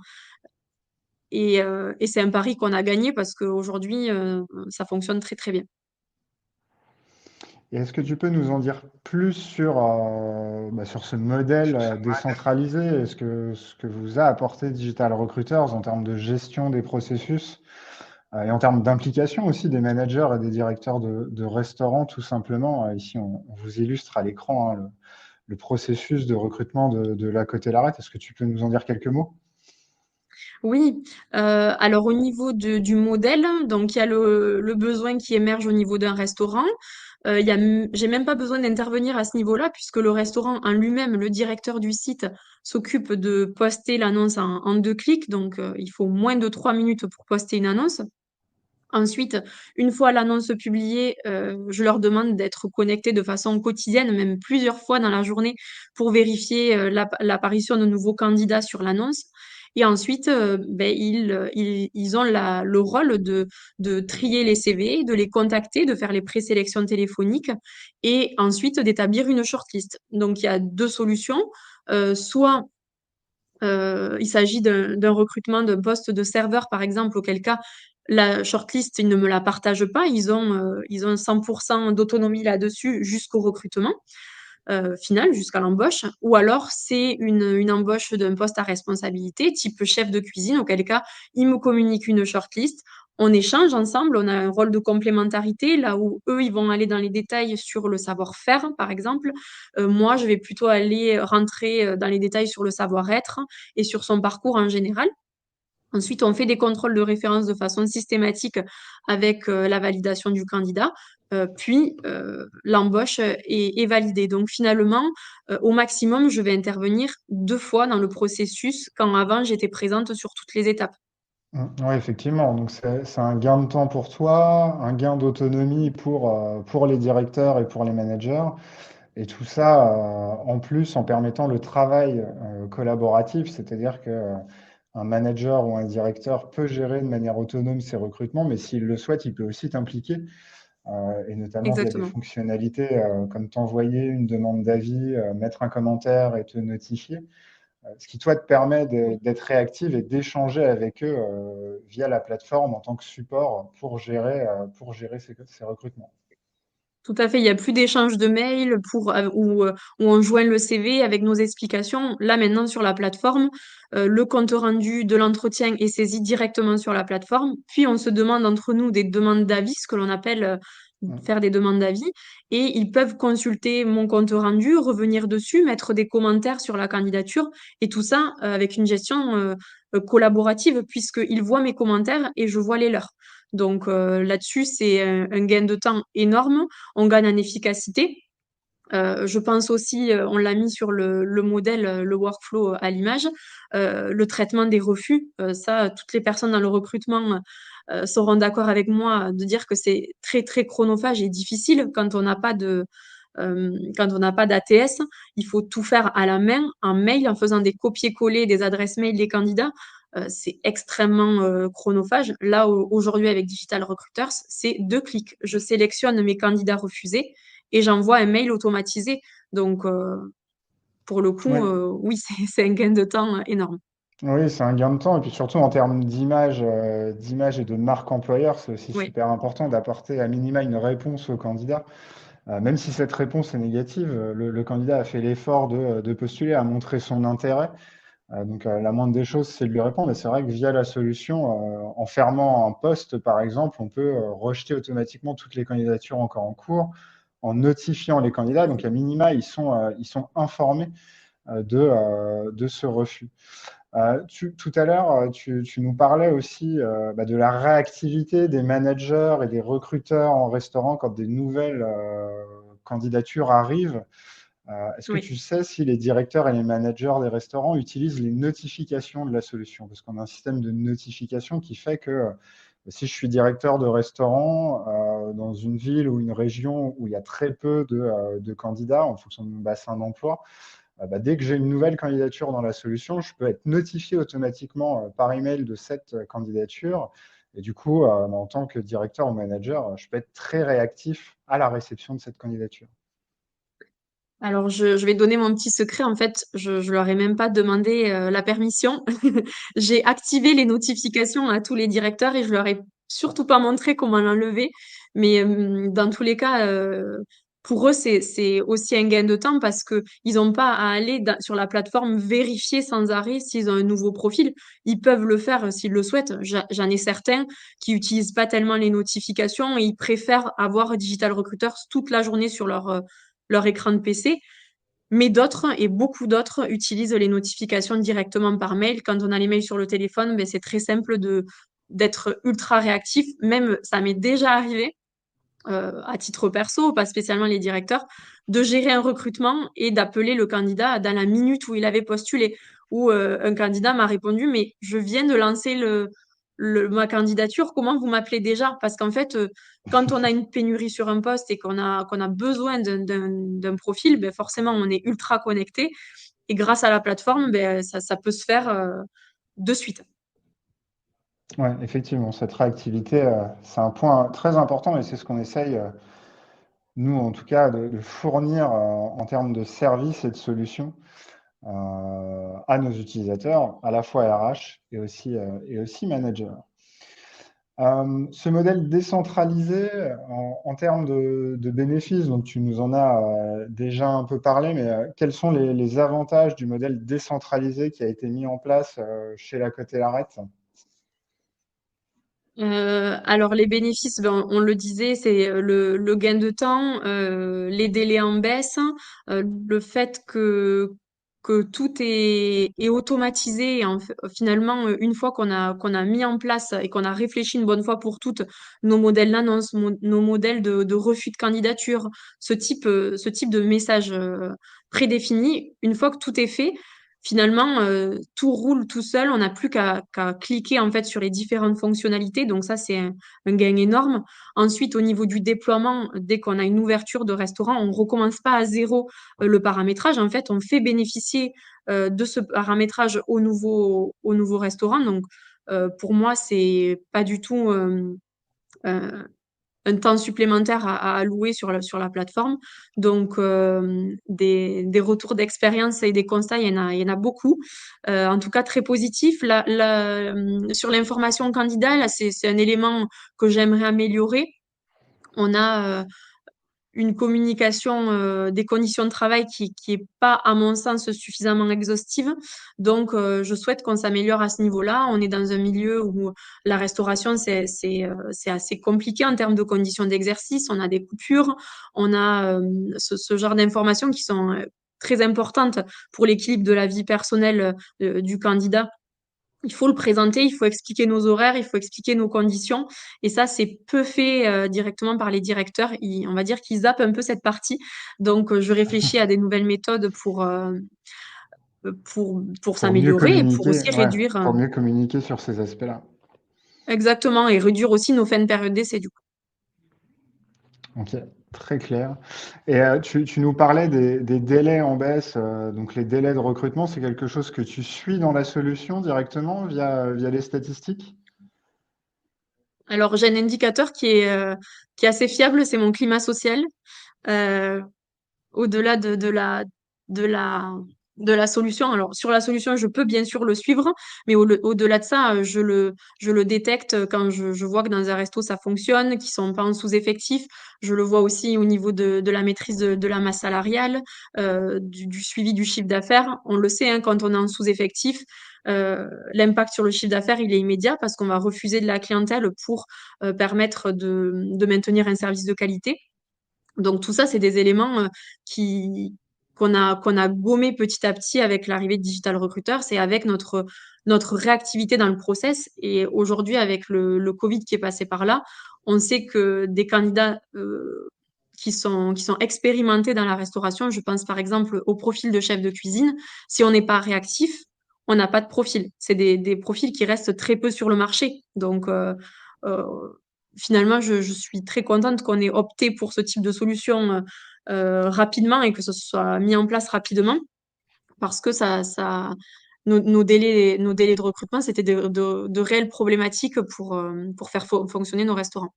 Et c'est un pari qu'on a gagné parce qu'aujourd'hui, ça fonctionne très, très bien. Et est-ce que tu peux nous en dire plus sur ce modèle décentralisé? Est-ce que ce que vous a apporté Digital Recruiters en termes de gestion des processus et en termes d'implication aussi des managers et des directeurs de restaurants, tout simplement. Ici, on vous illustre à l'écran hein, le processus de recrutement de la Côte et Larrette. Est-ce que tu peux nous en dire quelques mots? Oui, alors au niveau du modèle, donc il y a le besoin qui émerge au niveau d'un restaurant. J'ai même pas besoin d'intervenir à ce niveau-là puisque le restaurant en lui-même, le directeur du site, s'occupe de poster l'annonce en 2 clics. Donc il faut moins de 3 minutes pour poster une annonce. Ensuite, une fois l'annonce publiée, je leur demande d'être connectés de façon quotidienne, même plusieurs fois dans la journée, pour vérifier l'apparition de nouveaux candidats sur l'annonce. Et ensuite, ben, ils ont le rôle de trier les CV, de les contacter, de faire les présélections téléphoniques et ensuite d'établir une shortlist. Donc, il y a deux solutions. Soit il s'agit d'un recrutement d'un poste de serveur, par exemple, auquel cas la shortlist, ils ne me la partagent pas. Ils ont 100% d'autonomie là-dessus jusqu'au recrutement final, jusqu'à l'embauche. Ou alors, c'est une embauche d'un poste à responsabilité, type chef de cuisine, auquel cas, ils me communiquent une shortlist. On échange ensemble, on a un rôle de complémentarité, là où eux, ils vont aller dans les détails sur le savoir-faire, par exemple. Moi, je vais plutôt aller rentrer dans les détails sur le savoir-être et sur son parcours en général. Ensuite, on fait des contrôles de référence de façon systématique avec la validation du candidat, puis l'embauche est validée. Donc finalement, au maximum, je vais intervenir 2 fois dans le processus quand avant j'étais présente sur toutes les étapes. Oui, effectivement. Donc, c'est un gain de temps pour toi, un gain d'autonomie pour les directeurs et pour les managers. Et tout ça, en plus, en permettant le travail collaboratif, c'est-à-dire que un manager ou un directeur peut gérer de manière autonome ses recrutements, mais s'il le souhaite, il peut aussi t'impliquer, et notamment via des Exactement. fonctionnalités comme t'envoyer une demande d'avis, mettre un commentaire et te notifier. Ce qui, toi, te permet d'être réactive et d'échanger avec eux via la plateforme en tant que support pour gérer ces recrutements. Tout à fait, il n'y a plus d'échange de mails où on joint le CV avec nos explications. Là, maintenant, sur la plateforme, le compte rendu de l'entretien est saisi directement sur la plateforme. Puis, on se demande entre nous des demandes d'avis, ce que l'on appelle Mm. faire des demandes d'avis. Et ils peuvent consulter mon compte rendu, revenir dessus, mettre des commentaires sur la candidature. Et tout ça avec une gestion collaborative, puisqu'ils voient mes commentaires et je vois les leurs. Donc là-dessus, c'est un gain de temps énorme. On gagne en efficacité. Je pense aussi, on l'a mis sur le modèle, le workflow à l'image, le traitement des refus. Ça, toutes les personnes dans le recrutement seront d'accord avec moi de dire que c'est très, très chronophage et difficile quand on n'a pas d'ATS. Il faut tout faire à la main, en mail, en faisant des copier-coller des adresses mail des candidats. C'est extrêmement chronophage. Là, aujourd'hui, avec Digital Recruiters, c'est 2 clics. Je sélectionne mes candidats refusés et j'envoie un mail automatisé. Donc, pour le coup, Oui. oui, c'est un gain de temps énorme. Oui, c'est un gain de temps. Et puis surtout en termes d'image et de marque employeur, c'est aussi Oui, super important d'apporter à minima une réponse au candidat. Même si cette réponse est négative, le candidat a fait l'effort de postuler, a montré son intérêt. Donc la moindre des choses, c'est de lui répondre. Et c'est vrai que via la solution, en fermant un poste, par exemple, on peut rejeter automatiquement toutes les candidatures encore en cours, en notifiant les candidats. Donc à minima, ils sont informés de ce refus. Tout à l'heure, tu nous parlais aussi de la réactivité des managers et des recruteurs en restaurant quand des nouvelles candidatures arrivent. Est-ce que Oui. tu sais si les directeurs et les managers des restaurants utilisent les notifications de la solution? Parce qu'on a un système de notification qui fait que si je suis directeur de restaurant dans une ville ou une région où il y a très peu de candidats en fonction de mon bassin d'emploi, dès que j'ai une nouvelle candidature dans la solution, je peux être notifié automatiquement par email de cette candidature. Et du coup, en tant que directeur ou manager, je peux être très réactif à la réception de cette candidature. Alors, je vais donner mon petit secret. En fait, je leur ai même pas demandé la permission. J'ai activé les notifications à tous les directeurs et je leur ai surtout pas montré comment l'enlever. Mais dans tous les cas, pour eux, c'est aussi un gain de temps parce que ils n'ont pas à aller sur la plateforme vérifier sans arrêt s'ils ont un nouveau profil. Ils peuvent le faire s'ils le souhaitent. J'en ai certains qui utilisent pas tellement les notifications et ils préfèrent avoir Digital Recruiter toute la journée sur leur écran de PC. Mais d'autres, et beaucoup d'autres, utilisent les notifications directement par mail. Quand on a les mails sur le téléphone, ben, c'est très simple d'être ultra réactif. Même, ça m'est déjà arrivé, à titre perso, pas spécialement les directeurs, de gérer un recrutement et d'appeler le candidat dans la minute où il avait postulé. Où un candidat m'a répondu, mais je viens de lancer ma candidature, comment vous m'appelez déjà? Parce qu'en fait, quand on a une pénurie sur un poste et qu'on a besoin d'un profil, ben forcément, on est ultra connecté. Et grâce à la plateforme, ben, ça peut se faire de suite. Oui, effectivement, cette réactivité, c'est un point très important et c'est ce qu'on essaye, nous en tout cas, de fournir en termes de services et de solutions à nos utilisateurs, à la fois RH et aussi managers. Ce modèle décentralisé, en termes de bénéfices, donc tu nous en as déjà un peu parlé, mais quels sont les avantages du modèle décentralisé qui a été mis en place chez la Côte-et-Larette? Alors les bénéfices, ben, on le disait, c'est le gain de temps, les délais en baisse, le fait que tout est automatisé. Et finalement, une fois qu'on a mis en place et qu'on a réfléchi une bonne fois pour toutes nos modèles d'annonce, nos modèles de refus de candidature, ce type de message prédéfini, une fois que tout est fait, finalement, tout roule tout seul. On n'a plus qu'à cliquer en fait sur les différentes fonctionnalités. Donc ça, c'est un gain énorme. Ensuite, au niveau du déploiement, dès qu'on a une ouverture de restaurant, on recommence pas à zéro le paramétrage. En fait, on fait bénéficier de ce paramétrage au nouveau restaurant. Donc, pour moi, c'est pas du tout euh, un temps supplémentaire à allouer sur la plateforme. Donc, des retours d'expérience et des constats, il y en a beaucoup. En tout cas, très positif. Sur l'information candidat, là, c'est un élément que j'aimerais améliorer. On a une communication des conditions de travail qui est pas, à mon sens, suffisamment exhaustive. Donc, je souhaite qu'on s'améliore à ce niveau-là. On est dans un milieu où la restauration, c'est assez compliqué en termes de conditions d'exercice. On a des coupures, on a ce genre d'informations qui sont très importantes pour l'équilibre de la vie personnelle du candidat. Il faut le présenter, il faut expliquer nos horaires, il faut expliquer nos conditions. Et ça, c'est peu fait directement par les directeurs. On va dire qu'ils zappent un peu cette partie. Donc, je réfléchis à des nouvelles méthodes pour Pour mieux s'améliorer et pour communiquer, aussi ouais, réduire, pour mieux communiquer sur ces aspects-là. exactement, et réduire aussi nos fins de période d'essai, du coup. Ok, très clair. Et tu nous parlais des délais en baisse, donc les délais de recrutement, c'est quelque chose que tu suis dans la solution directement via les statistiques? Alors, j'ai un indicateur qui est assez fiable, c'est mon climat social. Euh, Au-delà de la, de la solution. Alors, sur la solution, je peux bien sûr le suivre, mais au-delà de ça, je le détecte quand je vois que dans un resto, ça fonctionne, qu'ils sont pas en sous-effectif. Je le vois aussi au niveau de la maîtrise de la masse salariale, du suivi du chiffre d'affaires. On le sait, hein, quand on est en sous-effectif, l'impact sur le chiffre d'affaires, il est immédiat parce qu'on va refuser de la clientèle pour permettre de maintenir un service de qualité. Donc tout ça, c'est des éléments qui, qu'on a gommé petit à petit avec l'arrivée de Digital Recruiter, c'est avec notre réactivité dans le process. Et aujourd'hui, avec le Covid qui est passé par là, on sait que des candidats qui sont expérimentés dans la restauration, je pense par exemple au profil de chef de cuisine, si on n'est pas réactif, on n'a pas de profil. C'est des profils qui restent très peu sur le marché. Donc, euh, finalement, je suis très contente qu'on ait opté pour ce type de solution rapidement et que ce soit mis en place rapidement parce que nos délais de recrutement, c'était de réelles problématiques pour faire fonctionner nos restaurants.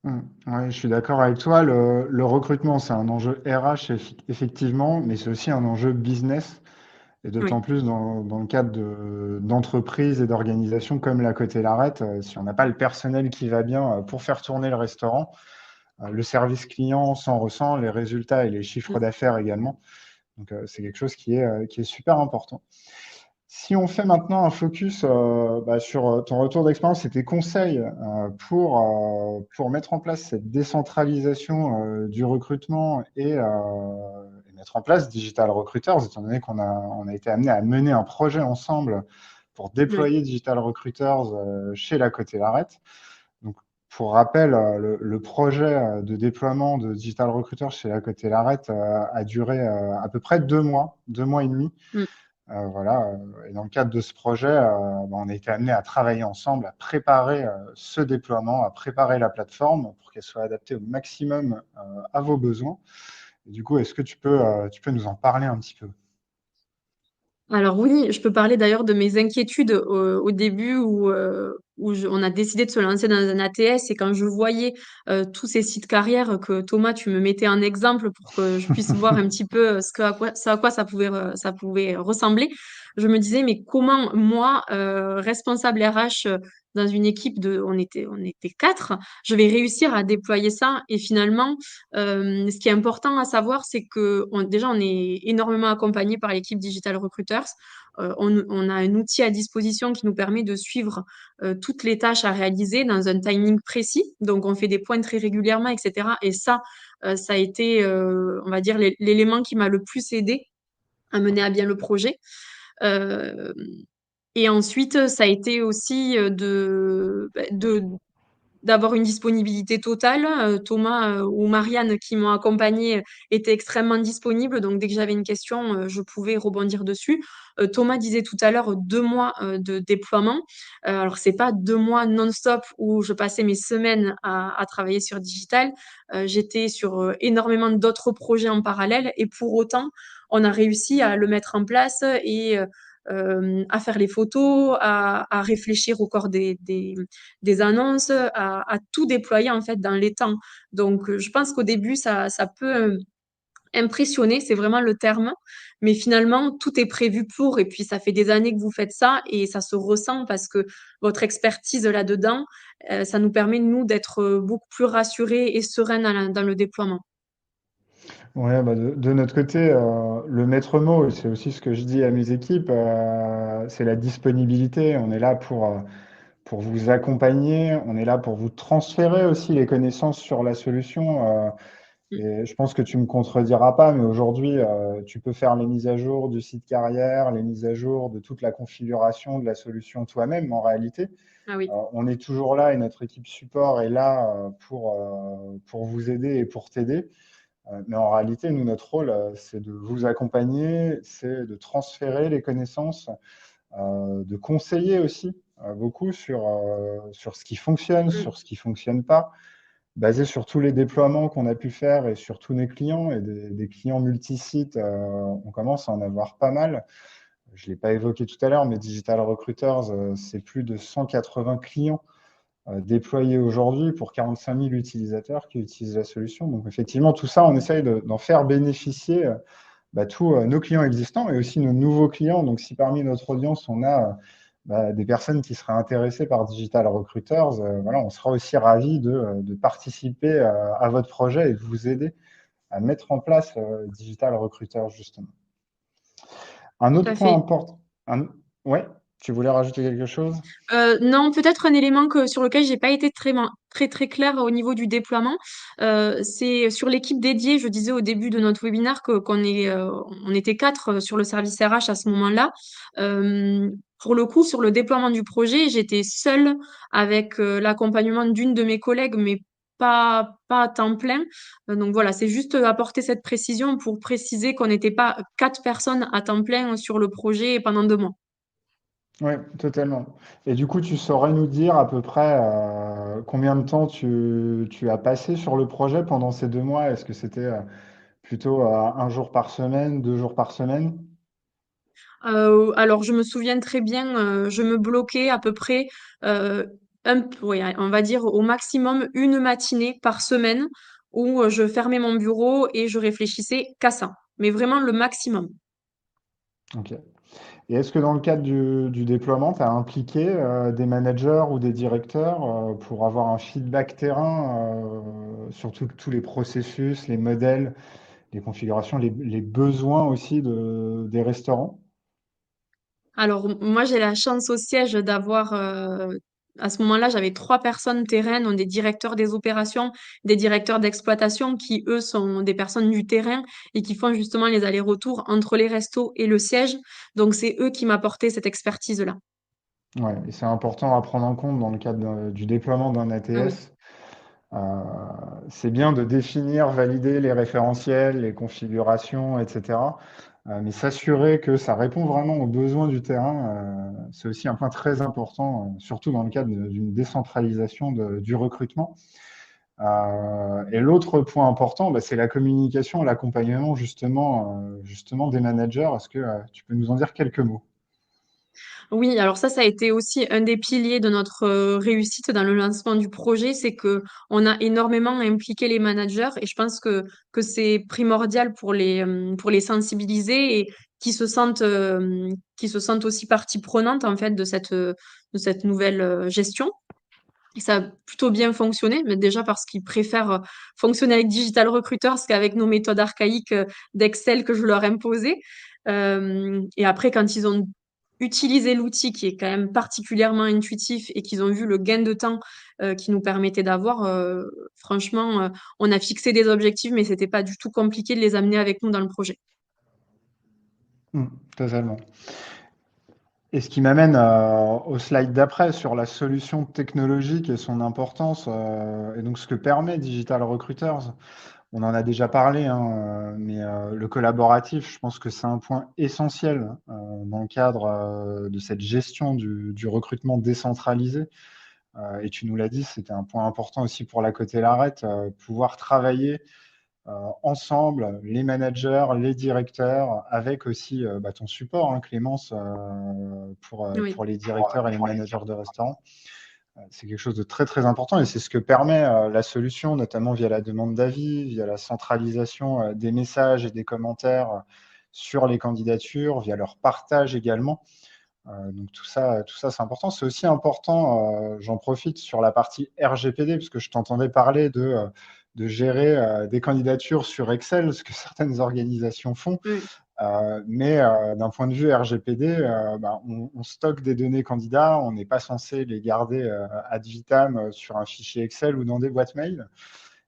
Ouais, je suis d'accord avec toi. Le recrutement, c'est un enjeu RH, effectivement, mais c'est aussi un enjeu business. Et d'autant Oui, plus dans le cadre d'entreprises et d'organisations comme la Côte et l'Arête, si on n'a pas le personnel qui va bien pour faire tourner le restaurant, le service client s'en ressent, les résultats et les chiffres Mm. d'affaires également. Donc, c'est quelque chose qui est super important. Si on fait maintenant un focus sur ton retour d'expérience et tes conseils pour mettre en place cette décentralisation du recrutement et mettre en place Digital Recruiters, étant donné qu'on a été amené à mener un projet ensemble pour Oui. déployer Digital Recruiters chez la Côte et l'Arête. Donc, pour rappel, le projet de déploiement de Digital Recruiters chez la Côte et l'Arête a duré à peu près 2 mois et demi. Mm. Voilà. Et dans le cadre de ce projet, on a été amené à travailler ensemble, à préparer ce déploiement, à préparer la plateforme pour qu'elle soit adaptée au maximum à vos besoins. Et du coup, est-ce que tu peux nous en parler un petit peu? Alors oui, je peux parler d'ailleurs de mes inquiétudes au début où on a décidé de se lancer dans un ATS et quand je voyais tous ces sites carrières que Thomas, tu me mettais en exemple pour que je puisse voir un petit peu ce à quoi ça pouvait ressembler, je me disais mais comment moi, responsable RH dans une équipe on était quatre, je vais réussir à déployer ça et finalement ce qui est important à savoir, c'est que déjà, on est énormément accompagné par l'équipe Digital Recruiters. On a un outil à disposition qui nous permet de suivre toutes les tâches à réaliser dans un timing précis. Donc, on fait des points très régulièrement, etc. Et ça, ça a été, on va dire, l'élément qui m'a le plus aidé à mener à bien le projet. Euh, et ensuite, ça a été aussi d'avoir une disponibilité totale. Thomas ou Marianne qui m'ont accompagnée étaient extrêmement disponibles, donc dès que j'avais une question, je pouvais rebondir dessus. Thomas disait tout à l'heure 2 mois de déploiement. Alors c'est pas 2 mois non-stop où je passais mes semaines à travailler sur digital. J'étais sur énormément d'autres projets en parallèle et pour autant, on a réussi à le mettre en place et à faire les photos, à réfléchir au corps des annonces, à tout déployer en fait dans les temps. Donc, je pense qu'au début, ça peut impressionner, c'est vraiment le terme, mais finalement, tout est prévu pour, et puis ça fait des années que vous faites ça, et ça se ressent parce que votre expertise là-dedans, ça nous permet, nous, d'être beaucoup plus rassurés et sereins dans le déploiement. Ouais, de notre côté, le maître mot, et c'est aussi ce que je dis à mes équipes, c'est la disponibilité. On est là pour vous accompagner, on est là pour vous transférer aussi les connaissances sur la solution. Mm. Et je pense que tu me contrediras pas, mais aujourd'hui, tu peux faire les mises à jour du site carrière, les mises à jour de toute la configuration de la solution toi-même en réalité. Ah oui. On est toujours là et notre équipe support est là pour vous aider et pour t'aider. Mais en réalité, nous, notre rôle, c'est de vous accompagner, c'est de transférer les connaissances, de conseiller aussi beaucoup sur ce qui fonctionne, Mm. sur ce qui ne fonctionne pas, basé sur tous les déploiements qu'on a pu faire et sur tous nos clients et des clients multisites, on commence à en avoir pas mal. Je ne l'ai pas évoqué tout à l'heure, mais Digital Recruiters, c'est plus de 180 clients déployés aujourd'hui pour 45 000 utilisateurs qui utilisent la solution. Donc effectivement, tout ça, on essaye d'en faire bénéficier tous nos clients existants et aussi nos nouveaux clients. Donc si parmi notre audience, on a des personnes qui seraient intéressées par Digital Recruiters, voilà, on sera aussi ravis de participer à votre projet et de vous aider à mettre en place Digital Recruiters, justement. Un Tout autre à point fait. important. Ouais. Tu voulais rajouter quelque chose? Non, peut-être un élément sur lequel j'ai pas été très claire au niveau du déploiement. C'est sur l'équipe dédiée. Je disais au début de notre webinaire on était quatre sur le service RH à ce moment-là. Pour le coup, sur le déploiement du projet, j'étais seule avec l'accompagnement d'une de mes collègues, mais pas à temps plein. Donc voilà, c'est juste apporter cette précision pour préciser qu'on n'était pas quatre personnes à temps plein sur le projet pendant 2 mois. Oui, totalement. Et du coup, tu saurais nous dire à peu près combien de temps tu as passé sur le projet pendant ces 2 mois? Est-ce que c'était plutôt un jour par semaine, 2 jours par semaine? Alors, je me souviens très bien, je me bloquais à peu près, oui, on va dire au maximum une matinée par semaine où je fermais mon bureau et je réfléchissais qu'à ça. Mais vraiment le maximum. Ok. Et est-ce que dans le cadre du déploiement, tu as impliqué des managers ou des directeurs pour avoir un feedback terrain sur tous les processus, les modèles, les configurations, les besoins aussi des restaurants? Alors, moi, j'ai la chance au siège d'avoir, à ce moment-là, j'avais 3 personnes terrain, donc des directeurs des opérations, des directeurs d'exploitation qui, eux, sont des personnes du terrain et qui font justement les allers-retours entre les restos et le siège. Donc, c'est eux qui m'apportaient cette expertise-là. Ouais, et c'est important à prendre en compte dans le cadre du déploiement d'un Ah oui. ATS. Euh, c'est bien de définir, valider les référentiels, les configurations, etc. Mais s'assurer que ça répond vraiment aux besoins du terrain, c'est aussi un point très important, surtout dans le cadre d'une décentralisation du recrutement. Et l'autre point important, bah, c'est la communication et l'accompagnement justement des managers. Est-ce que tu peux nous en dire quelques mots? Oui, alors ça a été aussi un des piliers de notre réussite dans le lancement du projet, c'est que on a énormément impliqué les managers et je pense que c'est primordial pour les sensibiliser et qui se sentent aussi partie prenante en fait de cette nouvelle gestion. Et ça a plutôt bien fonctionné, mais déjà parce qu'ils préfèrent fonctionner avec Digital Recruiters qu'avec nos méthodes archaïques d'Excel que je leur imposais. Et après, quand ils ont utilisé l'outil qui est quand même particulièrement intuitif et qu'ils ont vu le gain de temps qui nous permettait d'avoir, franchement, on a fixé des objectifs, mais c'était pas du tout compliqué de les amener avec nous dans le projet. Mm, totalement. Et ce qui m'amène au slide d'après sur la solution technologique et son importance, et donc ce que permet Digital Recruiters. On en a déjà parlé, hein, mais le collaboratif, je pense que c'est un point essentiel dans le cadre de cette gestion du recrutement décentralisé. Et tu nous l'as dit, c'était un point important aussi pour la Côté Larrette, pouvoir travailler ensemble, les managers, les directeurs, avec aussi bah, ton support, hein, Clémence, Oui. pour les directeurs et les managers de restaurants. C'est quelque chose de très très important et c'est ce que permet la solution, notamment via la demande d'avis, via la centralisation des messages et des commentaires sur les candidatures, via leur partage également. Donc tout ça c'est important. C'est aussi important, j'en profite sur la partie RGPD, parce que je t'entendais parler de gérer des candidatures sur Excel, ce que certaines organisations font. Oui. Mais d'un point de vue RGPD, bah, on stocke des données candidats, on n'est pas censé les garder ad vitam sur un fichier Excel ou dans des boîtes mail.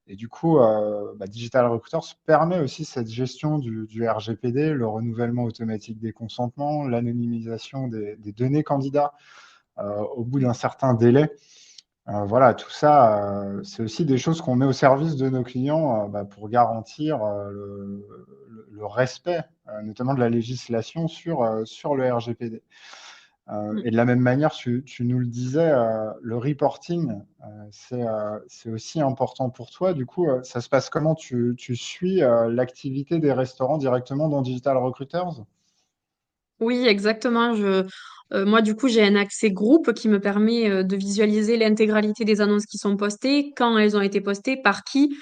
Et du coup, bah, Digital Recruiters permet aussi cette gestion du RGPD, le renouvellement automatique des consentements, l'anonymisation des données candidats au bout d'un certain délai. Voilà, tout ça, c'est aussi des choses qu'on met au service de nos clients bah, pour garantir le respect, notamment de la législation sur le RGPD. Et de la même manière, tu nous le disais, le reporting, c'est aussi important pour toi. Du coup, ça se passe comment? Tu suis l'activité des restaurants directement dans Digital Recruiters? Oui, exactement. Moi, du coup, j'ai un accès groupe qui me permet de visualiser l'intégralité des annonces qui sont postées, quand elles ont été postées, par qui,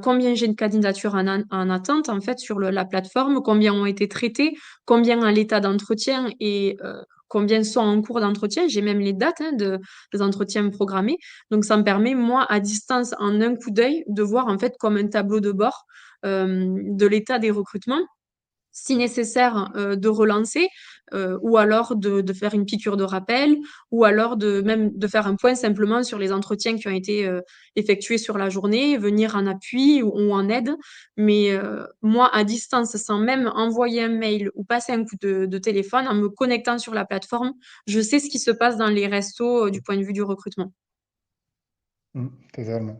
combien j'ai de candidatures en attente, en fait, sur la plateforme, combien ont été traitées, combien à l'état d'entretien et combien sont en cours d'entretien. J'ai même les dates des entretiens programmés. Donc, ça me permet, moi, à distance, en un coup d'œil, de voir, en fait, comme un tableau de bord de l'état des recrutements. si nécessaire, de relancer, ou alors de faire une piqûre de rappel, ou alors de même de faire un point simplement sur les entretiens qui ont été effectués sur la journée, venir en appui ou en aide. Mais moi, à distance, sans même envoyer un mail ou passer un coup de téléphone, en me connectant sur la plateforme, je sais ce qui se passe dans les restos du point de vue du recrutement. Totalement.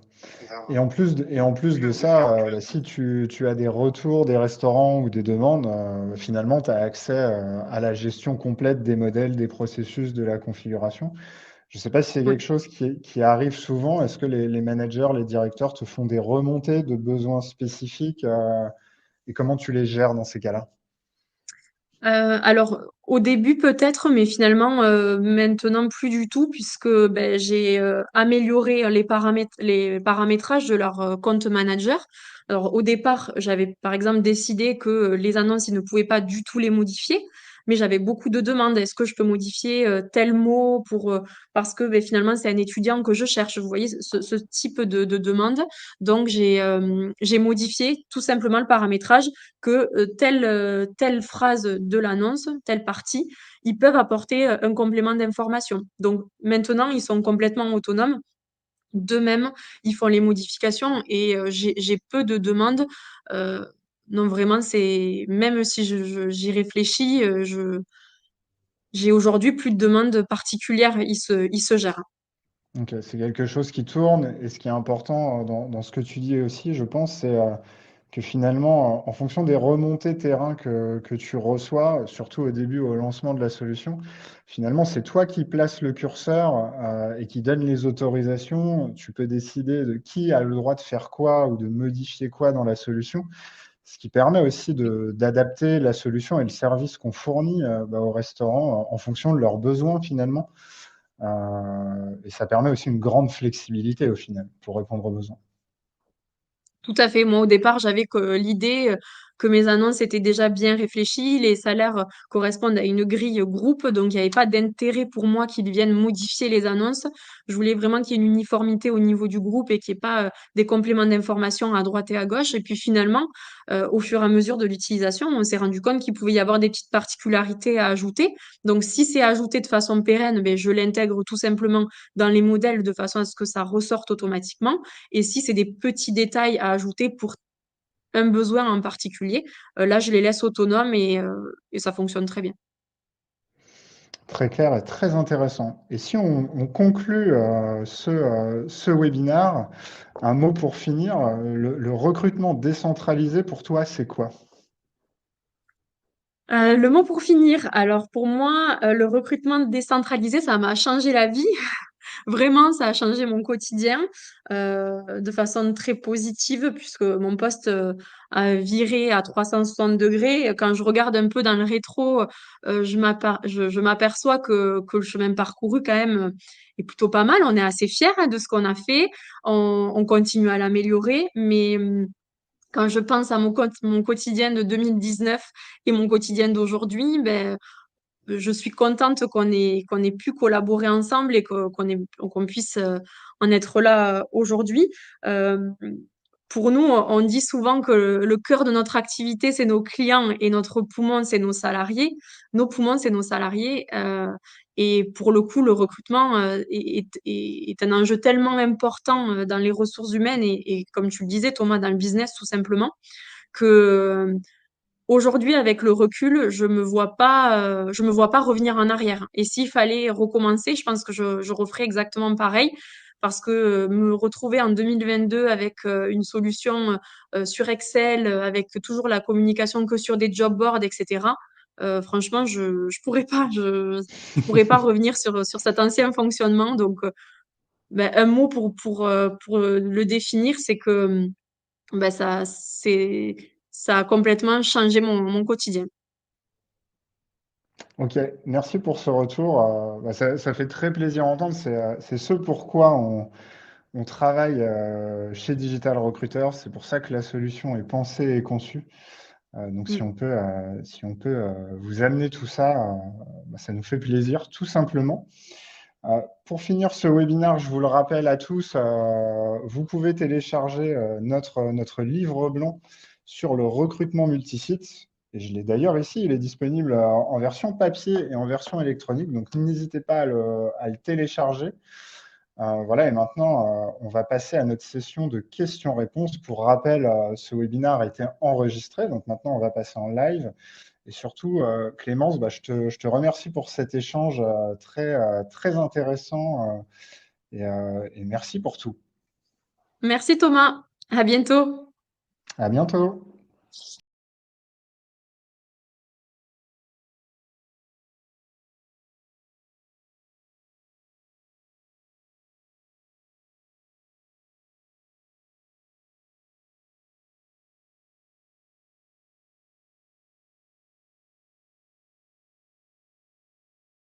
Et en plus de ça, bah, si tu as des retours des restaurants ou des demandes, finalement, tu as accès à la gestion complète des modèles, des processus, de la configuration. Je ne sais pas si c'est Ouais. quelque chose qui arrive souvent. Est-ce que les managers, les directeurs te font des remontées de besoins spécifiques et comment tu les gères dans ces cas-là? Alors, au début peut-être, mais finalement, maintenant plus du tout, puisque ben, j'ai amélioré les paramétrages de leur compte manager. Alors, au départ, j'avais par exemple décidé que les annonces, ils ne pouvaient pas du tout les modifier, mais j'avais beaucoup de demandes. Est-ce que je peux modifier tel mot parce que ben, finalement, c'est un étudiant que je cherche. Vous voyez, ce type de demande. Donc, j'ai modifié tout simplement le paramétrage que telle phrase de l'annonce, telle partie, ils peuvent apporter un complément d'information. Donc maintenant, ils sont complètement autonomes. D'eux-mêmes, ils font les modifications et j'ai peu de demandes. Euh, non, vraiment, c'est même si j'y réfléchis, j'ai aujourd'hui plus de demandes particulières. Ils se gèrent. Ok, c'est quelque chose qui tourne. Et ce qui est important dans ce que tu dis aussi, je pense, c'est que finalement, en fonction des remontées terrain que tu reçois, surtout au début, au lancement de la solution, finalement, c'est toi qui places le curseur et qui donne les autorisations. Tu peux décider de qui a le droit de faire quoi ou de modifier quoi dans la solution, ce qui permet aussi d'adapter la solution et le service qu'on fournit bah, aux restaurants en fonction de leurs besoins finalement. Et ça permet aussi une grande flexibilité au final pour répondre aux besoins. Tout à fait. Moi, au départ, j'avais que l'idée que mes annonces étaient déjà bien réfléchies, les salaires correspondent à une grille groupe, donc il n'y avait pas d'intérêt pour moi qu'ils viennent modifier les annonces. Je voulais vraiment qu'il y ait une uniformité au niveau du groupe et qu'il n'y ait pas des compléments d'information à droite et à gauche. Et puis finalement, au fur et à mesure de l'utilisation, on s'est rendu compte qu'il pouvait y avoir des petites particularités à ajouter. Donc si c'est ajouté de façon pérenne, ben, je l'intègre tout simplement dans les modèles de façon à ce que ça ressorte automatiquement. Et si c'est des petits détails à ajouter pour un besoin en particulier, là, je les laisse autonomes et ça fonctionne très bien. Très clair et très intéressant. Et si on conclut ce webinaire, un mot pour finir, le recrutement décentralisé pour toi, c'est quoi? Le mot pour finir, alors pour moi, le recrutement décentralisé, ça m'a changé la vie. Vraiment, ça a changé mon quotidien de façon très positive puisque mon poste a viré à 360 degrés. Quand je regarde un peu dans le rétro, je m'aperçois que le chemin parcouru quand même est plutôt pas mal. On est assez fiers hein, de ce qu'on a fait. On continue à l'améliorer, mais quand je pense à mon quotidien de 2019 et mon quotidien d'aujourd'hui, ben, je suis contente qu'on ait pu collaborer ensemble et qu'on puisse en être là aujourd'hui. Euh, pour nous, on dit souvent que le cœur de notre activité, c'est nos clients et notre poumon, c'est nos salariés. Nos poumons, c'est nos salariés. Et pour le coup, le recrutement est un enjeu tellement important dans les ressources humaines et comme tu le disais, Thomas, dans le business, tout simplement, que aujourd'hui, avec le recul, je me vois pas revenir en arrière. Et s'il fallait recommencer, je pense que je referais exactement pareil parce que me retrouver en 2022 avec une solution sur Excel, avec toujours la communication que sur des job boards, etc. Franchement, je pourrais pas revenir sur cet ancien fonctionnement. Donc, ben, un mot pour le définir, c'est que ben, ça a complètement changé mon quotidien. Ok, merci pour ce retour. Bah, ça fait très plaisir à entendre. C'est ce pourquoi on travaille chez Digital Recruiter. C'est pour ça que la solution est pensée et conçue. Donc, Mm. si on peut vous amener tout ça, bah, ça nous fait plaisir, tout simplement. Pour finir ce webinaire, je vous le rappelle à tous, vous pouvez télécharger notre livre blanc sur le recrutement multisite. Et je l'ai d'ailleurs ici, il est disponible en version papier et en version électronique, donc n'hésitez pas à le télécharger. Voilà, et maintenant, on va passer à notre session de questions-réponses. Pour rappel, ce webinaire a été enregistré, donc maintenant on va passer en live. Et surtout, Clémence, bah, je te remercie pour cet échange très intéressant et merci pour tout. Merci Thomas, à bientôt. À bientôt.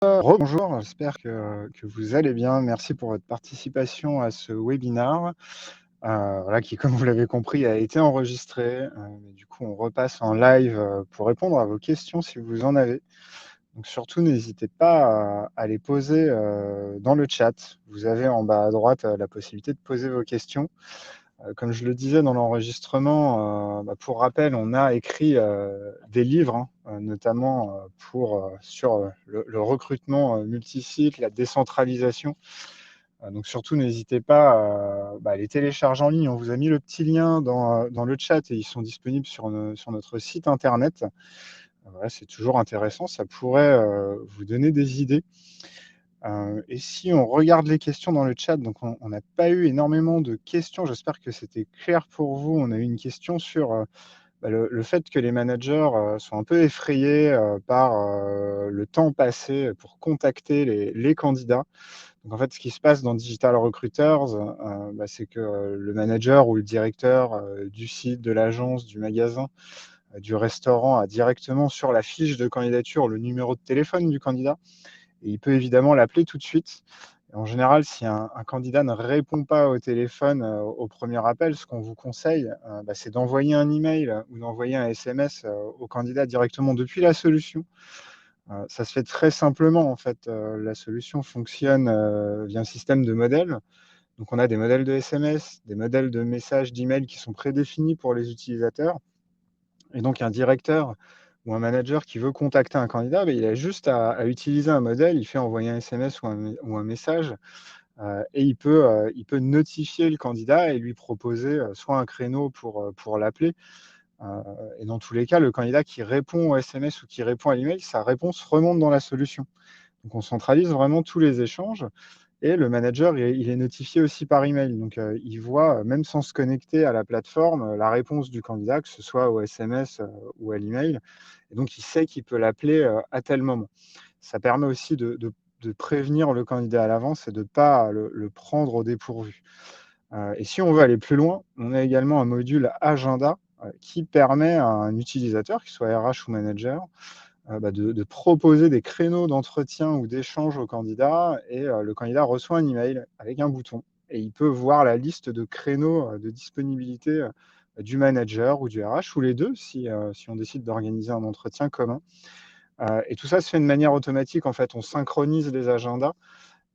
Bonjour, j'espère que vous allez bien. Merci pour votre participation à ce webinaire, voilà, qui, comme vous l'avez compris, a été enregistré. Mais du coup, on repasse en live pour répondre à vos questions si vous en avez. Donc surtout, n'hésitez pas à les poser dans le chat. Vous avez en bas à droite la possibilité de poser vos questions. Comme je le disais dans l'enregistrement, pour rappel, on a écrit des livres, hein, notamment sur le recrutement multisite, la décentralisation. Donc surtout, n'hésitez pas à les télécharger en ligne. On vous a mis le petit lien dans le chat et ils sont disponibles sur notre site internet. Voilà, c'est toujours intéressant, ça pourrait vous donner des idées. Et si on regarde les questions dans le chat, donc on n'a pas eu énormément de questions. J'espère que c'était clair pour vous. On a eu une question sur le fait que les managers sont un peu effrayés par le temps passé pour contacter les candidats. Donc en fait, ce qui se passe dans Digital Recruiters, c'est que le manager ou le directeur du site, de l'agence, du magasin, du restaurant a directement sur la fiche de candidature le numéro de téléphone du candidat. Et il peut évidemment l'appeler tout de suite. Et en général, si un candidat ne répond pas au téléphone au premier appel, ce qu'on vous conseille, c'est d'envoyer un email ou d'envoyer un SMS au candidat directement depuis la solution. Ça se fait très simplement, en fait. La solution fonctionne via un système de modèles. Donc, on a des modèles de SMS, des modèles de messages d'email qui sont prédéfinis pour les utilisateurs. Et donc, un directeur ou un manager qui veut contacter un candidat, il a juste à utiliser un modèle, il fait envoyer un SMS ou un message, et il peut notifier le candidat et lui proposer soit un créneau pour l'appeler. Et dans tous les cas, le candidat qui répond au SMS ou qui répond à l'email, sa réponse remonte dans la solution. Donc on centralise vraiment tous les échanges. Et le manager, il est notifié aussi par email. Donc, il voit, même sans se connecter à la plateforme, la réponse du candidat, que ce soit au SMS ou à l'email. Et donc, il sait qu'il peut l'appeler à tel moment. Ça permet aussi de prévenir le candidat à l'avance et de ne pas le prendre au dépourvu. Et si on veut aller plus loin, on a également un module agenda qui permet à un utilisateur, qu'il soit RH ou manager, de proposer des créneaux d'entretien ou d'échange au candidat et le candidat reçoit un email avec un bouton et il peut voir la liste de créneaux de disponibilité du manager ou du RH ou les deux si on décide d'organiser un entretien commun. Et tout ça se fait de manière automatique. En fait, on synchronise les agendas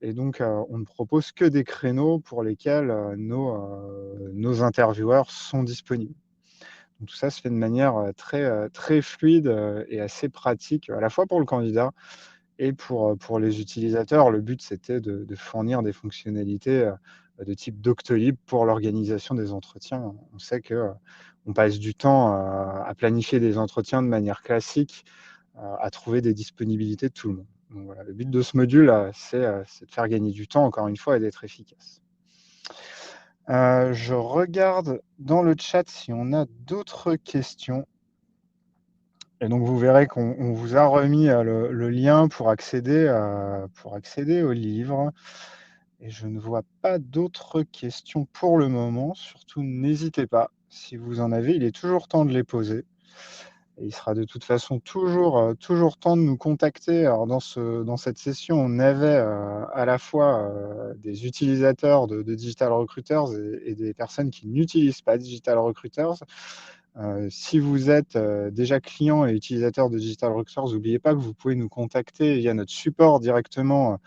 et donc on ne propose que des créneaux pour lesquels nos intervieweurs sont disponibles. Donc tout ça se fait de manière très fluide et assez pratique, à la fois pour le candidat et pour les utilisateurs. Le but, c'était de fournir des fonctionnalités de type Doctolib pour l'organisation des entretiens. On sait qu'on passe du temps à planifier des entretiens de manière classique, à trouver des disponibilités de tout le monde. Donc voilà, le but de ce module, c'est de faire gagner du temps, encore une fois, et d'être efficace. Je regarde dans le chat si on a d'autres questions. Et donc, vous verrez qu'on vous a remis le lien pour accéder au livre. Et je ne vois pas d'autres questions pour le moment. Surtout, n'hésitez pas. Si vous en avez, il est toujours temps de les poser. Et il sera de toute façon toujours temps de nous contacter. Alors, dans cette session, on avait à la fois des utilisateurs de Digital Recruiters et des personnes qui n'utilisent pas Digital Recruiters. Si vous êtes déjà client et utilisateur de Digital Recruiters, n'oubliez pas que vous pouvez nous contacter via notre support directement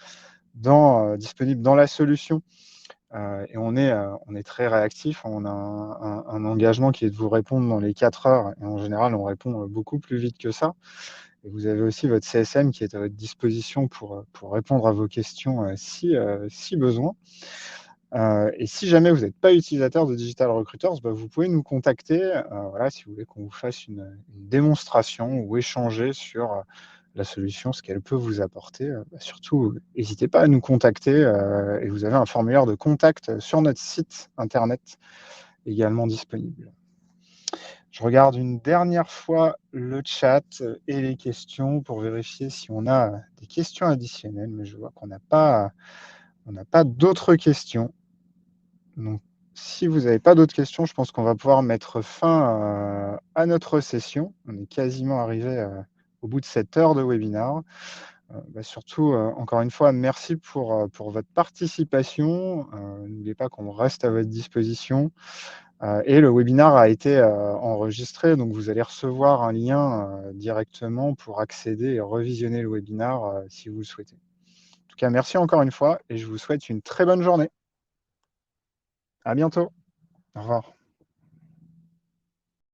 disponible dans la solution Et on est très réactif. On a un engagement qui est de vous répondre dans les 4 heures. Et en général, on répond beaucoup plus vite que ça. Et vous avez aussi votre CSM qui est à votre disposition pour répondre à vos questions si besoin. Et si jamais vous n'êtes pas utilisateur de Digital Recruiters, bah, vous pouvez nous contacter voilà, si vous voulez qu'on vous fasse une démonstration ou échanger sur la solution, ce qu'elle peut vous apporter. Bah, surtout, n'hésitez pas à nous contacter et vous avez un formulaire de contact sur notre site internet également disponible. Je regarde une dernière fois le chat et les questions pour vérifier si on a des questions additionnelles, mais je vois qu'on n'a pas d'autres questions. Donc, si vous n'avez pas d'autres questions, je pense qu'on va pouvoir mettre fin à notre session. On est quasiment arrivé au bout de cette heure de webinaire. Bah, surtout, encore une fois, merci pour votre participation. N'oubliez pas qu'on reste à votre disposition. Et le webinaire a été enregistré, donc vous allez recevoir un lien directement pour accéder et revisionner le webinaire si vous le souhaitez. En tout cas, merci encore une fois et je vous souhaite une très bonne journée. À bientôt. Au revoir.